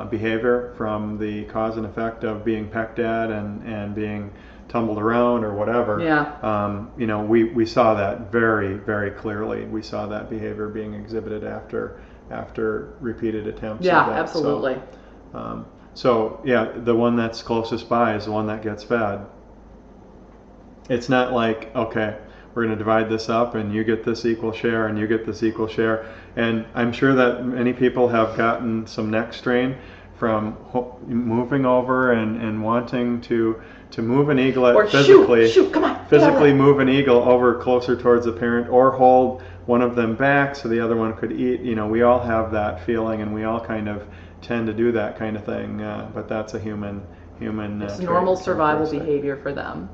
Speaker 1: behavior from the cause and effect of being pecked at and being tumbled around or whatever.
Speaker 2: Yeah.
Speaker 1: We saw that very, very clearly. We saw that behavior being exhibited after repeated attempts.
Speaker 2: Yeah,
Speaker 1: at that.
Speaker 2: absolutely.
Speaker 1: So yeah, the one that's closest by is the one that gets fed. It's not like, okay, we're going to divide this up and you get this equal share and you get this equal share. And I'm sure that many people have gotten some neck strain from moving over and wanting to move an eaglet
Speaker 2: Or
Speaker 1: physically,
Speaker 2: come on,
Speaker 1: physically move an eagle over closer towards the parent, or hold one of them back so the other one could eat. You know, we all have that feeling, and we all kind of tend to do that kind of thing. But that's a human.
Speaker 2: It's normal survival behavior for them.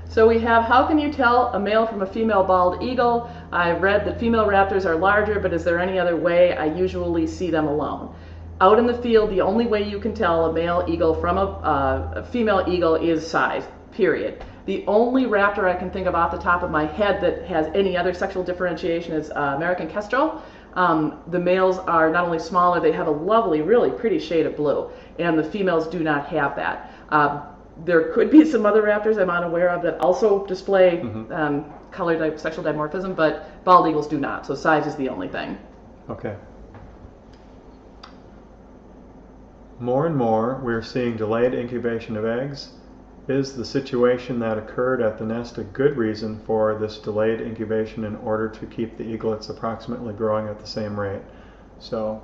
Speaker 2: So we have, how can you tell a male from a female bald eagle? I've read that female raptors are larger, but is there any other way? I usually see them alone. Out in the field, the only way you can tell a male eagle from a female eagle is size, period. The only raptor I can think of off the top of my head that has any other sexual differentiation is American kestrel. The males are not only smaller, they have a lovely, really pretty shade of blue, and the females do not have that. There could be some other raptors I'm unaware of that also display color sexual dimorphism, but bald eagles do not, so size is the only thing.
Speaker 1: Okay. More and more, we're seeing delayed incubation of eggs. Is the situation that occurred at the nest a good reason for this delayed incubation in order to keep the eaglets approximately growing at the same rate? So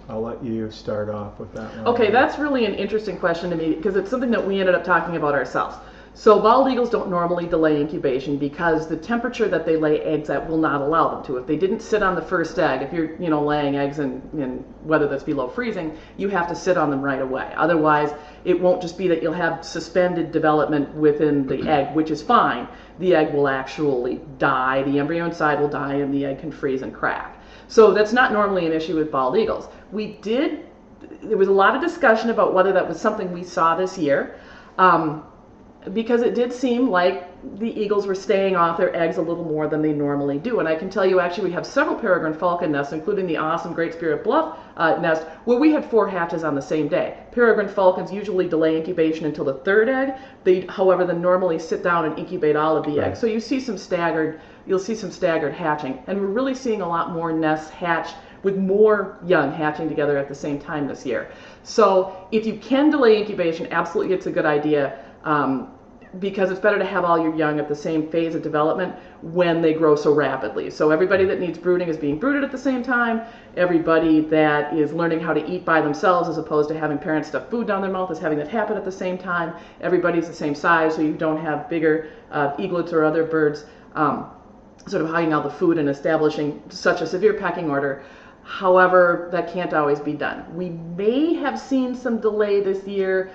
Speaker 1: I'll let you start off with that one.
Speaker 2: Okay, that's really an interesting question to me because it's something that we ended up talking about ourselves. So bald eagles don't normally delay incubation because the temperature that they lay eggs at will not allow them to. If they didn't sit on the first egg, if you're laying eggs in whether that's below freezing, you have to sit on them right away. Otherwise, it won't just be that you'll have suspended development within the egg, which is fine. The egg will actually die, the embryo inside will die, and the egg can freeze and crack. So that's not normally an issue with bald eagles. There was a lot of discussion about whether that was something we saw this year. Because it did seem like the eagles were staying off their eggs a little more than they normally do. And I can tell you, actually, we have several peregrine falcon nests, including the awesome Great Spirit Bluff nest, where we had 4 hatches on the same day. Peregrine falcons usually delay incubation until the 3rd egg. They, however, then normally sit down and incubate all of the eggs. So you'll see some staggered hatching. And we're really seeing a lot more nests hatch with more young hatching together at the same time this year. So if you can delay incubation, absolutely it's a good idea. Because it's better to have all your young at the same phase of development when they grow so rapidly. So everybody that needs brooding is being brooded at the same time. Everybody that is learning how to eat by themselves as opposed to having parents stuff food down their mouth is having that happen at the same time. Everybody's the same size, so you don't have bigger eaglets or other birds sort of hiding out the food and establishing such a severe pecking order. However, that can't always be done. We may have seen some delay this year,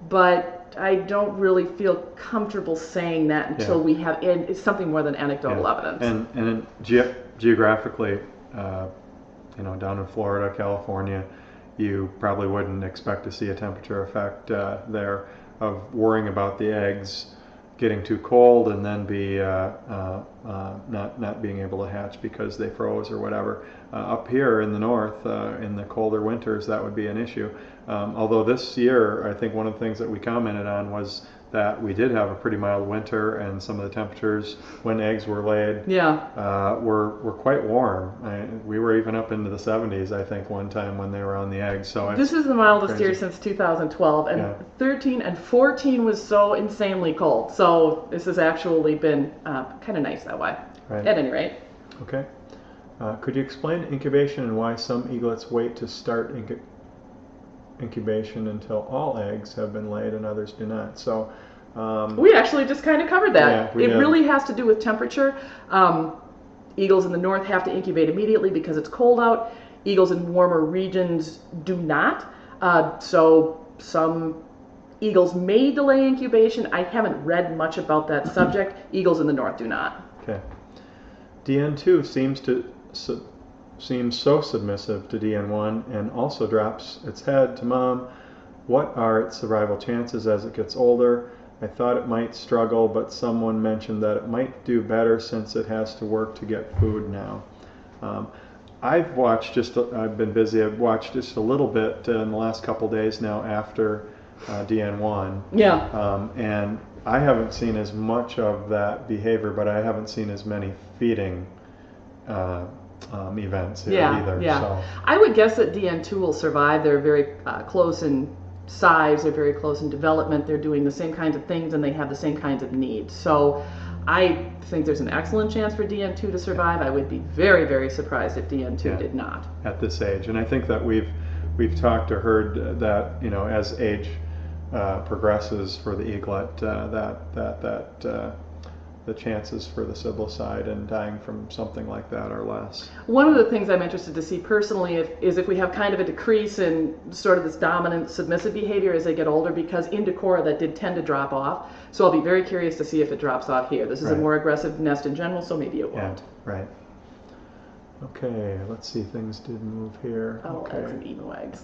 Speaker 2: but I don't really feel comfortable saying that until we have it's something more than anecdotal evidence.
Speaker 1: And geographically, down in Florida, California, you probably wouldn't expect to see a temperature effect there of worrying about the eggs getting too cold and then not being able to hatch because they froze or whatever. Up here in the north, in the colder winters, that would be an issue. Although this year, I think one of the things that we commented on was that we did have a pretty mild winter, and some of the temperatures when eggs were laid were quite warm. We were even up into the 70s, I think, one time when they were on the eggs. So
Speaker 2: this is the mildest year since 2012, and 13 and 14 was so insanely cold. So this has actually been kind of nice that way.
Speaker 1: Right.
Speaker 2: At any rate.
Speaker 1: Okay. Could you explain incubation and why some eaglets wait to start incubation until all eggs have been laid and others do not? So
Speaker 2: we actually just kind of covered that.
Speaker 1: Yeah,
Speaker 2: it really has to do with temperature. Eagles in the north have to incubate immediately because it's cold out. Eagles in warmer regions do not. So some eagles may delay incubation. I haven't read much about that subject. Eagles in the north do not.
Speaker 1: Okay. DN2 seems so submissive to DN1 and also drops its head to mom. What are its survival chances as it gets older? I thought it might struggle, but someone mentioned that it might do better since it has to work to get food now. I've been busy. I've watched just a little bit in the last couple days now after DN1.
Speaker 2: Yeah.
Speaker 1: And I haven't seen as much of that behavior, but I haven't seen as many feeding events here
Speaker 2: Yeah,
Speaker 1: either.
Speaker 2: yeah.
Speaker 1: So.
Speaker 2: I would guess that DN2 will survive. They're very close in size. They're very close in development. They're doing the same kinds of things, and they have the same kinds of needs. So I think there's an excellent chance for DN2 to survive. I would be very, very surprised if DN2 did not.
Speaker 1: At this age. And I think that we've talked or heard that, as age progresses for the eaglet, the chances for the siblicide and dying from something like that are less.
Speaker 2: One of the things I'm interested to see personally is if we have kind of a decrease in sort of this dominant submissive behavior as they get older, because in Decorah that did tend to drop off. So I'll be very curious to see if it drops off here. This is a more aggressive nest in general, so maybe it won't.
Speaker 1: Yeah, right. Okay, let's see, things did move here.
Speaker 2: Owl eggs and emu eggs.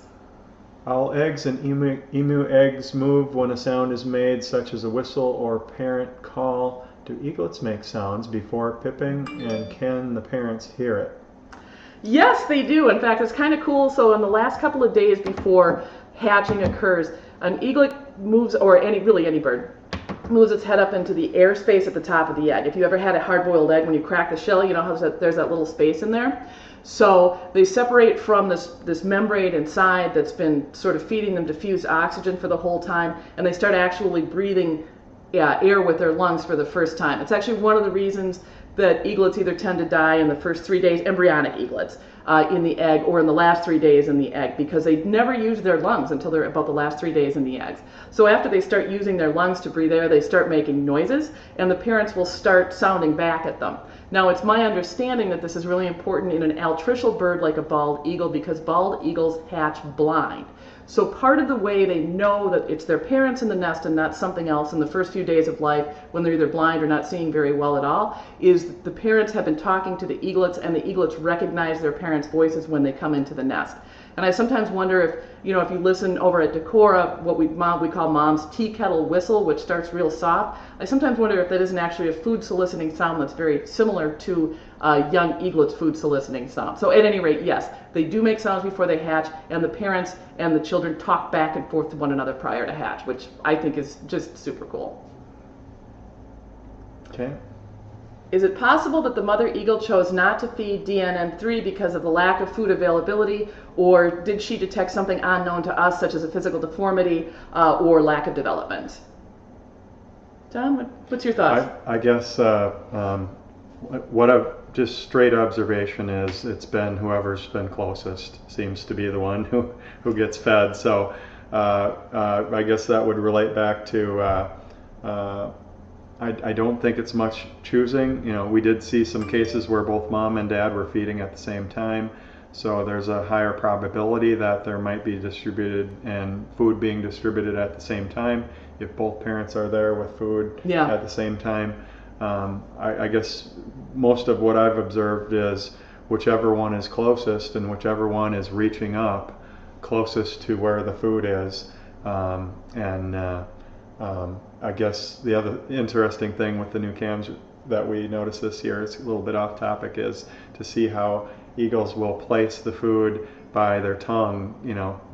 Speaker 1: Owl eggs and emu eggs move when a sound is made, such as a whistle or parent call. Do eaglets make sounds before pipping, and can the parents hear it?
Speaker 2: Yes, they do. In fact, it's kind of cool. So in the last couple of days before hatching occurs, an eaglet moves, or any bird, moves its head up into the airspace at the top of the egg. If you ever had a hard-boiled egg, when you crack the shell, you know how there's that little space in there? So they separate from this membrane inside that's been sort of feeding them diffused oxygen for the whole time, and they start actually breathing air with their lungs for the first time. It's actually one of the reasons that eaglets either tend to die in the first 3 days, embryonic eaglets, in the egg, or in the last 3 days in the egg, because they never use their lungs until they're about the last 3 days in the eggs. So after they start using their lungs to breathe air, they start making noises, and the parents will start sounding back at them. Now, it's my understanding that this is really important in an altricial bird like a bald eagle, because bald eagles hatch blind. So part of the way they know that it's their parents in the nest and not something else in the first few days of life, when they're either blind or not seeing very well at all, is the parents have been talking to the eaglets, and the eaglets recognize their parents' voices when they come into the nest. And I sometimes wonder if you listen over at Decorah, what we call mom's tea kettle whistle, which starts real soft. I sometimes wonder if that isn't actually a food soliciting sound that's very similar to young eaglet's food soliciting sound. So at any rate, yes, they do make sounds before they hatch, and the parents and the children talk back and forth to one another prior to hatch, which I think is just super cool.
Speaker 1: Okay.
Speaker 2: Is it possible that the mother eagle chose not to feed DNN3 because of the lack of food availability, or did she detect something unknown to us, such as a physical deformity or lack of development? John, what's your thoughts?
Speaker 1: I guess what a just straight observation is, it's been whoever's been closest seems to be the one who gets fed. So I guess that would relate back to I don't think it's much choosing. We did see some cases where both mom and dad were feeding at the same time, so there's a higher probability that there might be distributed and food being distributed at the same time if both parents are there with food at the same time. I guess most of what I've observed is whichever one is closest and whichever one is reaching up closest to where the food is, I guess the other interesting thing with the new cams that we noticed this year, it's a little bit off topic, is to see how eagles will place the food by their tongue,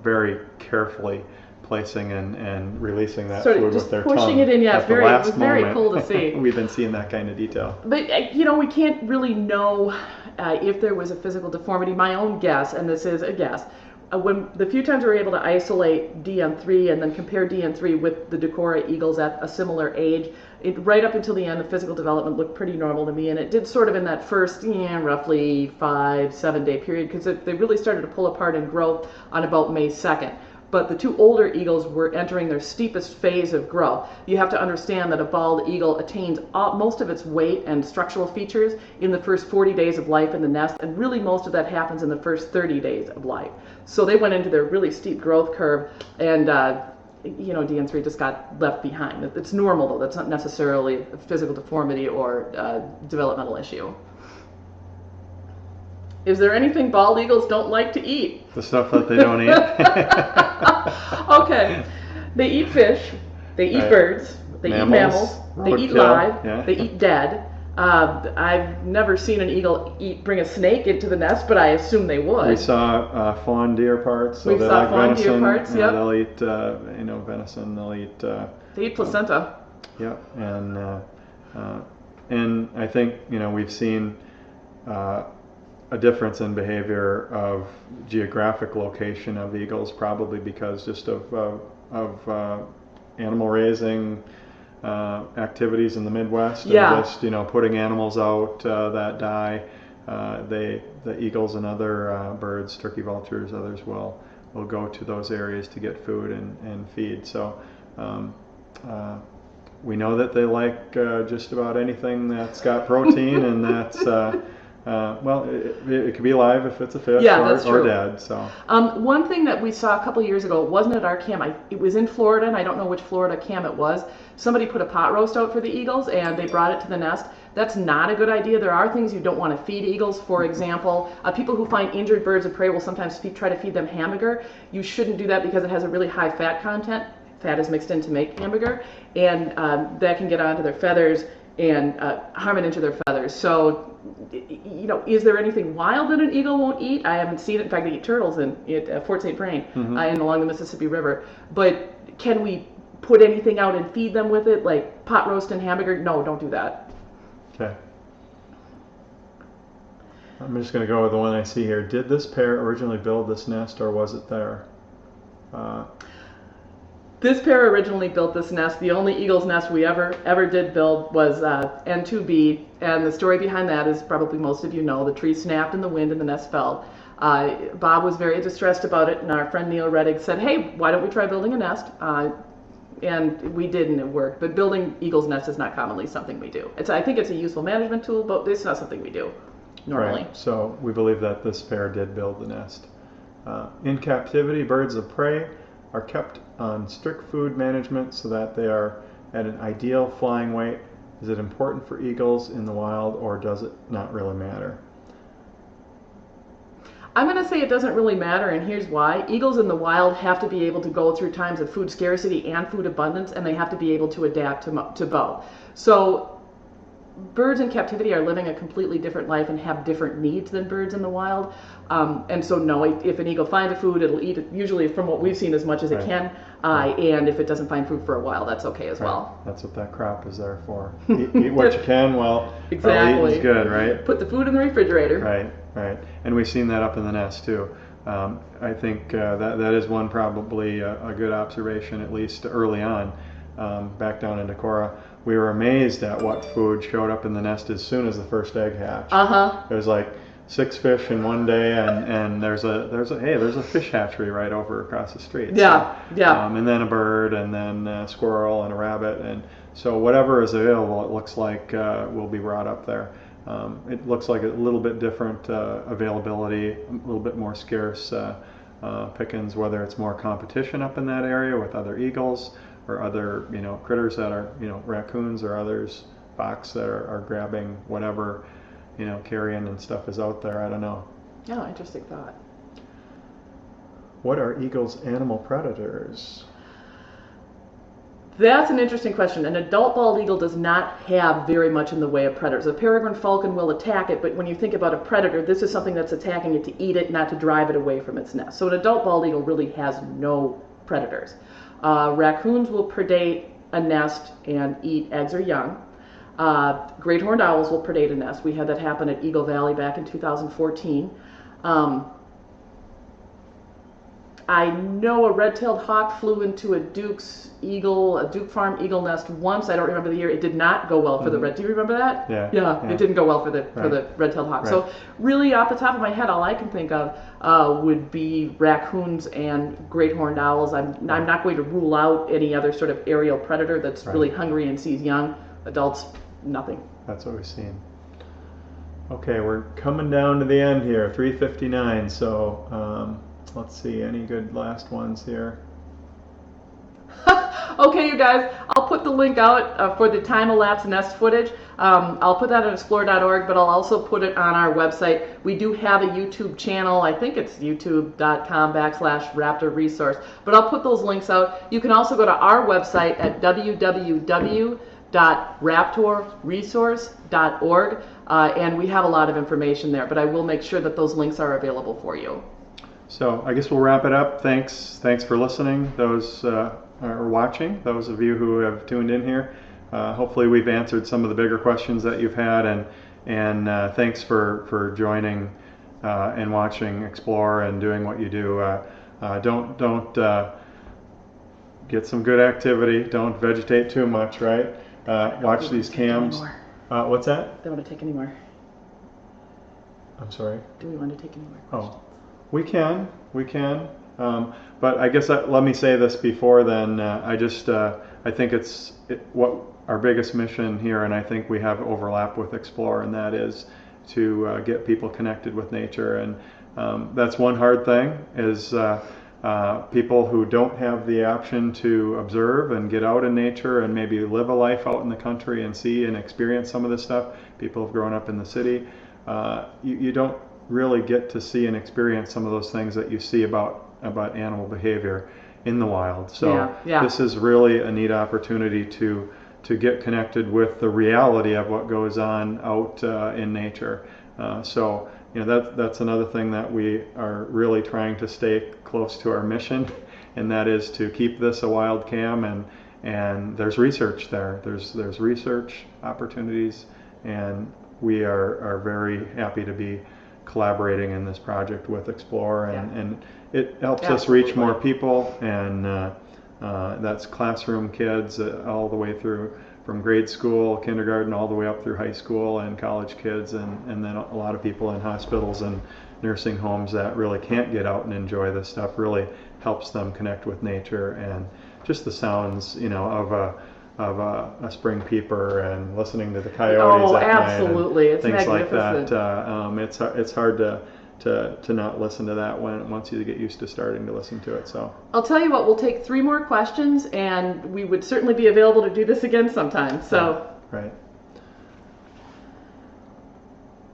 Speaker 1: very carefully placing and releasing that food with their tongue.
Speaker 2: Pushing it in, it was very cool to see.
Speaker 1: We've been seeing that kind of detail.
Speaker 2: But, we can't really know if there was a physical deformity. My own guess, and this is a guess, when the few times we were able to isolate DN3 and then compare DN3 with the Decorah eagles at a similar age, right up until the end, the physical development looked pretty normal to me, and it did sort of in that first, roughly 5-7 day period, because they really started to pull apart in growth on about May 2nd. But the two older eagles were entering their steepest phase of growth. You have to understand that a bald eagle attains most of its weight and structural features in the first 40 days of life in the nest, and really most of that happens in the first 30 days of life. So they went into their really steep growth curve, and DN3 just got left behind. It's normal, though. That's not necessarily a physical deformity or a developmental issue. Is there anything bald eagles don't like to eat?
Speaker 1: The stuff that they don't eat.
Speaker 2: Okay. They eat fish. They eat birds. They eat mammals. They eat live. They eat dead. I've never seen an eagle bring a snake into the nest, but I assume they would.
Speaker 1: We saw fawn deer parts. So
Speaker 2: we saw fawn
Speaker 1: venison,
Speaker 2: deer parts. Yep.
Speaker 1: They'll eat venison. They'll eat.
Speaker 2: They eat placenta.
Speaker 1: Yep. And I think we've seen a difference in behavior of geographic location of eagles, probably because just of animal raising activities in the Midwest, and just putting animals out that die. The eagles and other birds, turkey vultures, others will go to those areas to get food and feed. So we know that they like just about anything that's got protein, and that's it could be live if it's a fish or dead. So
Speaker 2: one thing that we saw a couple years ago, it wasn't at our camp. It was in Florida, and I don't know which Florida camp it was. Somebody put a pot roast out for the eagles, and they brought it to the nest. That's not a good idea. There are things you don't want to feed eagles. For example, people who find injured birds of prey will sometimes try to feed them hamburger. You shouldn't do that because it has a really high fat content. Fat is mixed in to make hamburger, and that can get onto their feathers and harm and injure their feathers. So, is there anything wild that an eagle won't eat? I haven't seen it. In fact, they eat turtles at Fort St. Vrain and along the Mississippi River. But can we put anything out and feed them with it, like pot roast and hamburger? No, don't do that.
Speaker 1: Okay. I'm just going to go with the one I see here. Did this pair originally build this nest, or was it there?
Speaker 2: This pair originally built this nest. The only eagle's nest we ever did build was N2B, and the story behind that is probably most of you know. The tree snapped in the wind and the nest fell. Bob was very distressed about it, and our friend Neil Reddick said, hey, why don't we try building a nest? And we did, and it worked. But building eagle's nest is not commonly something we do. I think it's a useful management tool, but it's not something we do normally.
Speaker 1: Right. So we believe that this pair did build the nest. In captivity, birds of prey are kept on strict food management so that they are at an ideal flying weight. Is it important for eagles in the wild, or does it not really matter?
Speaker 2: I'm going to say it doesn't really matter, and here's why. Eagles in the wild have to be able to go through times of food scarcity and food abundance, and they have to be able to adapt to both. So birds in captivity are living a completely different life and have different needs than birds in the wild. And so no, if an eagle finds a food, it'll eat it, usually from what we've seen, as much as it can. And if it doesn't find food for a while, that's okay as well.
Speaker 1: That's what that crop is there for. Eat what you can while
Speaker 2: exactly.
Speaker 1: eating's good, right?
Speaker 2: Put the food in the refrigerator.
Speaker 1: Right. And we've seen that up in the nest too. I think that is one probably a good observation, at least early on. Back down in Decorah, we were amazed at what food showed up in the nest as soon as the first egg hatched. It was like 6 fish in one day, and there's a fish hatchery right over across the street. And then a bird, and then a squirrel and a rabbit, and so whatever is available, it looks like will be brought up there. It looks like a little bit different availability, a little bit more scarce pickings, whether it's more competition up in that area with other eagles or other critters that are raccoons or others, fox that are grabbing whatever carrion and stuff is out there. I don't know.
Speaker 2: Oh, interesting thought.
Speaker 1: What are eagles' animal predators?
Speaker 2: That's an interesting question. An adult bald eagle does not have very much in the way of predators. A peregrine falcon will attack it, but when you think about a predator, this is something that's attacking it to eat it, not to drive it away from its nest. So an adult bald eagle really has no predators. Raccoons will predate a nest and eat eggs or young. Great horned owls will predate a nest. We had that happen at Eagle Valley back in 2014. I know a red-tailed hawk flew into a Duke Farm eagle nest once. I don't remember the year. It did not go well for the red. Do you remember that?
Speaker 1: Yeah.
Speaker 2: It didn't go well for the red-tailed hawk. So really, off the top of my head, all I can think of would be raccoons and great horned owls. I'm not going to rule out any other sort of aerial predator that's really hungry and sees young. Adults, nothing.
Speaker 1: That's what we've seen. Okay, we're coming down to the end here, 3:59. So. Let's see, any good last ones here?
Speaker 2: Okay, you guys, I'll put the link out for the time-elapsed nest footage. I'll put that at explore.org, but I'll also put it on our website. We do have a YouTube channel. I think it's youtube.com/Raptor Resource. But I'll put those links out. You can also go to our website at www.raptorresource.org, and we have a lot of information there. But I will make sure that those links are available for you.
Speaker 1: So I guess we'll wrap it up. Thanks for listening. Those or watching. Those of you who have tuned in here. Hopefully we've answered some of the bigger questions that you've had, and thanks for joining and watching explore and doing what you do. Don't get some good activity. Don't vegetate too much, right? Watch these cams. What's that?
Speaker 2: Don't want to take any more.
Speaker 1: I'm sorry?
Speaker 2: Do we want to take any more questions?
Speaker 1: Oh, we can. But I guess let me say this before then. I think what our biggest mission here, and I think we have overlap with Explore, and that is to get people connected with nature. And that's one hard thing is people who don't have the option to observe and get out in nature and maybe live a life out in the country and see and experience some of this stuff. People have grown up in the city. You don't really get to see and experience some of those things that you see about animal behavior in the wild. So this is really a neat opportunity to get connected with the reality of what goes on out in nature. So that's another thing that we are really trying to stay close to our mission, and that is to keep this a wild cam, and there's research there. There's research opportunities, and we are very happy to be collaborating in this project with Explore, and it helps us reach more people, and that's classroom kids all the way through from grade school, kindergarten, all the way up through high school, and college kids, and then a lot of people in hospitals and nursing homes that really can't get out and enjoy this stuff. Really helps them connect with nature, and just the sounds of a spring peeper and listening to the coyotes at
Speaker 2: absolutely.
Speaker 1: night and
Speaker 2: it's
Speaker 1: things
Speaker 2: magnificent.
Speaker 1: like that. It's hard to not listen to that once you get used to starting to listen to it. So
Speaker 2: I'll tell you what, we'll take 3 more questions, and we would certainly be available to do this again sometime. So
Speaker 1: right.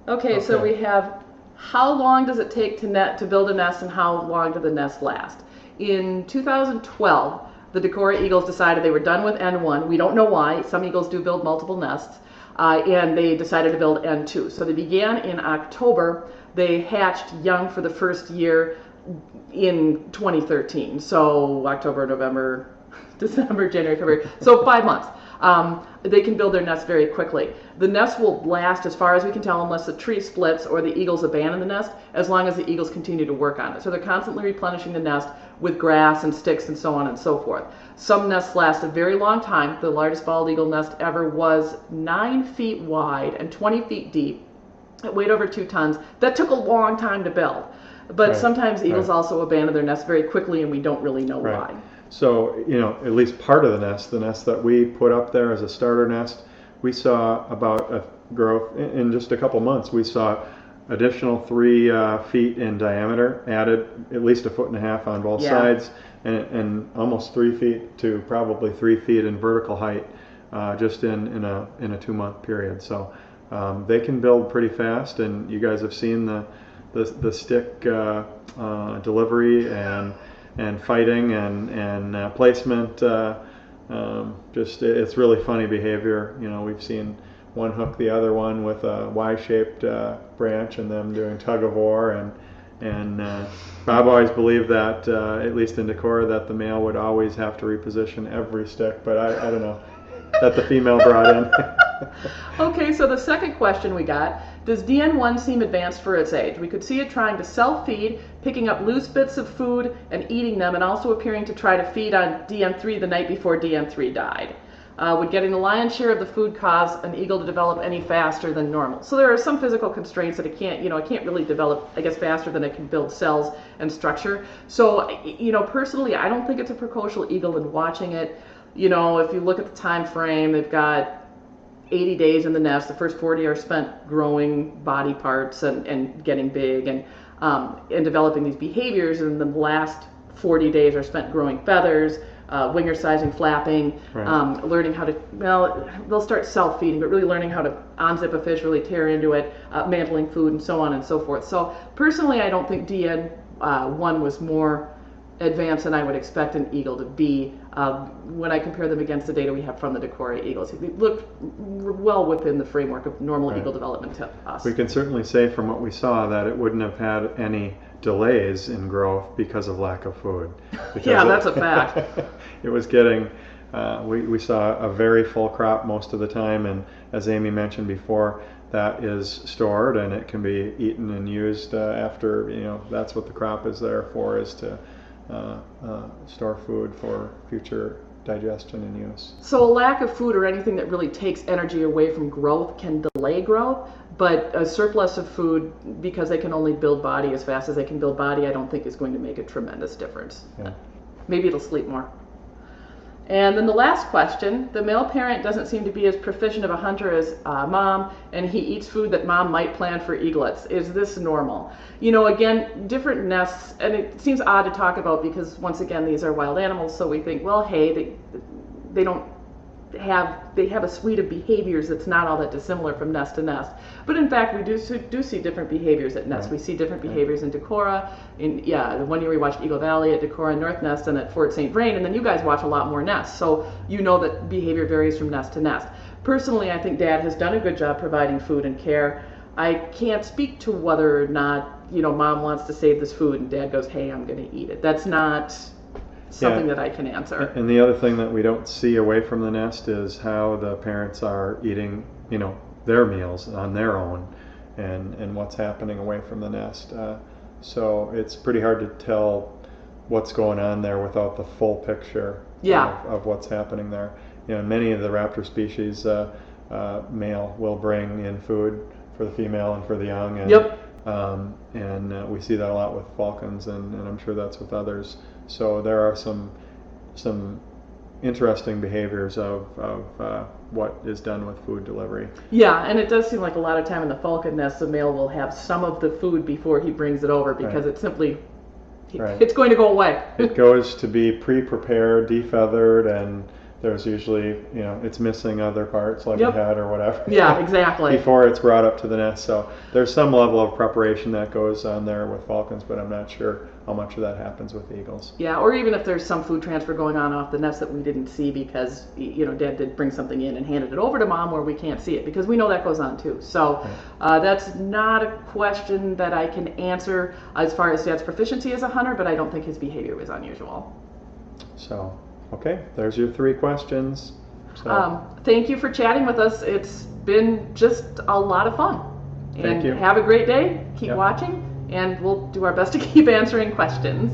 Speaker 2: Okay, so we have, how long does it take to build a nest, and how long did the nest last? In 2012, the Decorah eagles decided they were done with N1. We don't know why. Some eagles do build multiple nests, and they decided to build N2. So they began in October. They hatched young for the first year in 2013. So October, November, December, January, February. So 5 months. They can build their nest very quickly. The nest will last, as far as we can tell, unless the tree splits or the eagles abandon the nest, as long as the eagles continue to work on it. So they're constantly replenishing the nest with grass and sticks and so on and so forth. Some nests last a very long time. The largest bald eagle nest ever was 9 feet wide and 20 feet deep. It weighed over 2 tons. That took a long time to build. But sometimes eagles also abandon their nest very quickly, and we don't really know why.
Speaker 1: So, at least part of the nest that we put up there as a starter nest, we saw about a growth in just a couple months. We saw additional 3 feet in diameter, added at least 1.5 feet on both sides, and almost 3 feet to probably 3 feet in vertical height, just in a 2-month period. So they can build pretty fast, and you guys have seen the stick delivery and fighting and placement. Just it's really funny behavior. We've seen one hook the other one with a Y-shaped branch, and them doing tug of war. And Bob always believed that, at least in Decorah, that the male would always have to reposition every stick, but I don't know, that the female brought in.
Speaker 2: Okay, so the second question we got, does DN1 seem advanced for its age? We could see it trying to self-feed, picking up loose bits of food and eating them, and also appearing to try to feed on DN3 the night before DN3 died. Would getting the lion's share of the food cause an eagle to develop any faster than normal? So there are some physical constraints that it can't really develop, I guess, faster than it can build cells and structure. So, personally, I don't think it's a precocial eagle. And watching it, if you look at the time frame, they've got 80 days in the nest. The first 40 are spent growing body parts and getting big and developing these behaviors, and the last 40 days are spent growing feathers, wing exercising, flapping, learning how to, they'll start self-feeding, but really learning how to unzip a fish, really tear into it, mantling food, and so on and so forth. So personally, I don't think DN1 was more advanced than I would expect an eagle to be when I compare them against the data we have from the Decorah eagles. They look well within the framework of normal eagle development to us.
Speaker 1: We can certainly say from what we saw that it wouldn't have had any delays in growth because of lack of food.
Speaker 2: That's a fact.
Speaker 1: It was getting, we saw a very full crop most of the time, and as Amy mentioned before, that is stored, and it can be eaten and used after, that's what the crop is there for, is to store food for future digestion and use.
Speaker 2: So a lack of food or anything that really takes energy away from growth can delay growth, but a surplus of food, because they can only build body as fast as they can build body, I don't think is going to make a tremendous difference.
Speaker 1: Yeah.
Speaker 2: Maybe it'll sleep more. And then the last question, the male parent doesn't seem to be as proficient of a hunter as mom, and he eats food that mom might plan for eaglets. Is this normal? Again, different nests, and it seems odd to talk about because, once again, these are wild animals, so we think, well, hey, they have a suite of behaviors that's not all that dissimilar from nest to nest. But in fact, we do see different behaviors at nests.
Speaker 1: Right.
Speaker 2: We see different behaviors in Decorah. The 1 year we watched Eagle Valley, at Decorah North Nest, and at Fort St. Vrain, and then you guys watch a lot more nests. So you know that behavior varies from nest to nest. Personally, I think Dad has done a good job providing food and care. I can't speak to whether or not, Mom wants to save this food and Dad goes, hey, I'm going to eat it. That's not something that I can answer.
Speaker 1: And the other thing that we don't see away from the nest is how the parents are eating, their meals on their own, and what's happening away from the nest. So it's pretty hard to tell what's going on there without the full picture of what's happening there. Many of the raptor species, male will bring in food for the female and for the young. And,
Speaker 2: yep.
Speaker 1: And we see that a lot with falcons, and I'm sure that's with others. So there are some interesting behaviors of what is done with food delivery.
Speaker 2: Yeah, and it does seem like a lot of time in the falcon nest, the male will have some of the food before he brings it over because it's simply, it's going to go away.
Speaker 1: It goes to be pre-prepared, defeathered, and there's usually, it's missing other parts like a head or whatever.
Speaker 2: Yeah, exactly.
Speaker 1: Before it's brought up to the nest. So there's some level of preparation that goes on there with falcons, but I'm not sure how much of that happens with eagles.
Speaker 2: Yeah, or even if there's some food transfer going on off the nest that we didn't see because, Dad did bring something in and handed it over to Mom where we can't see it, because we know that goes on too. So that's not a question that I can answer as far as Dad's proficiency as a hunter, but I don't think his behavior was unusual.
Speaker 1: So, okay, there's your 3 questions. So.
Speaker 2: Thank you for chatting with us. It's been just a lot of fun.
Speaker 1: Thank you.
Speaker 2: Have a great day. Keep watching, and we'll do our best to keep answering questions.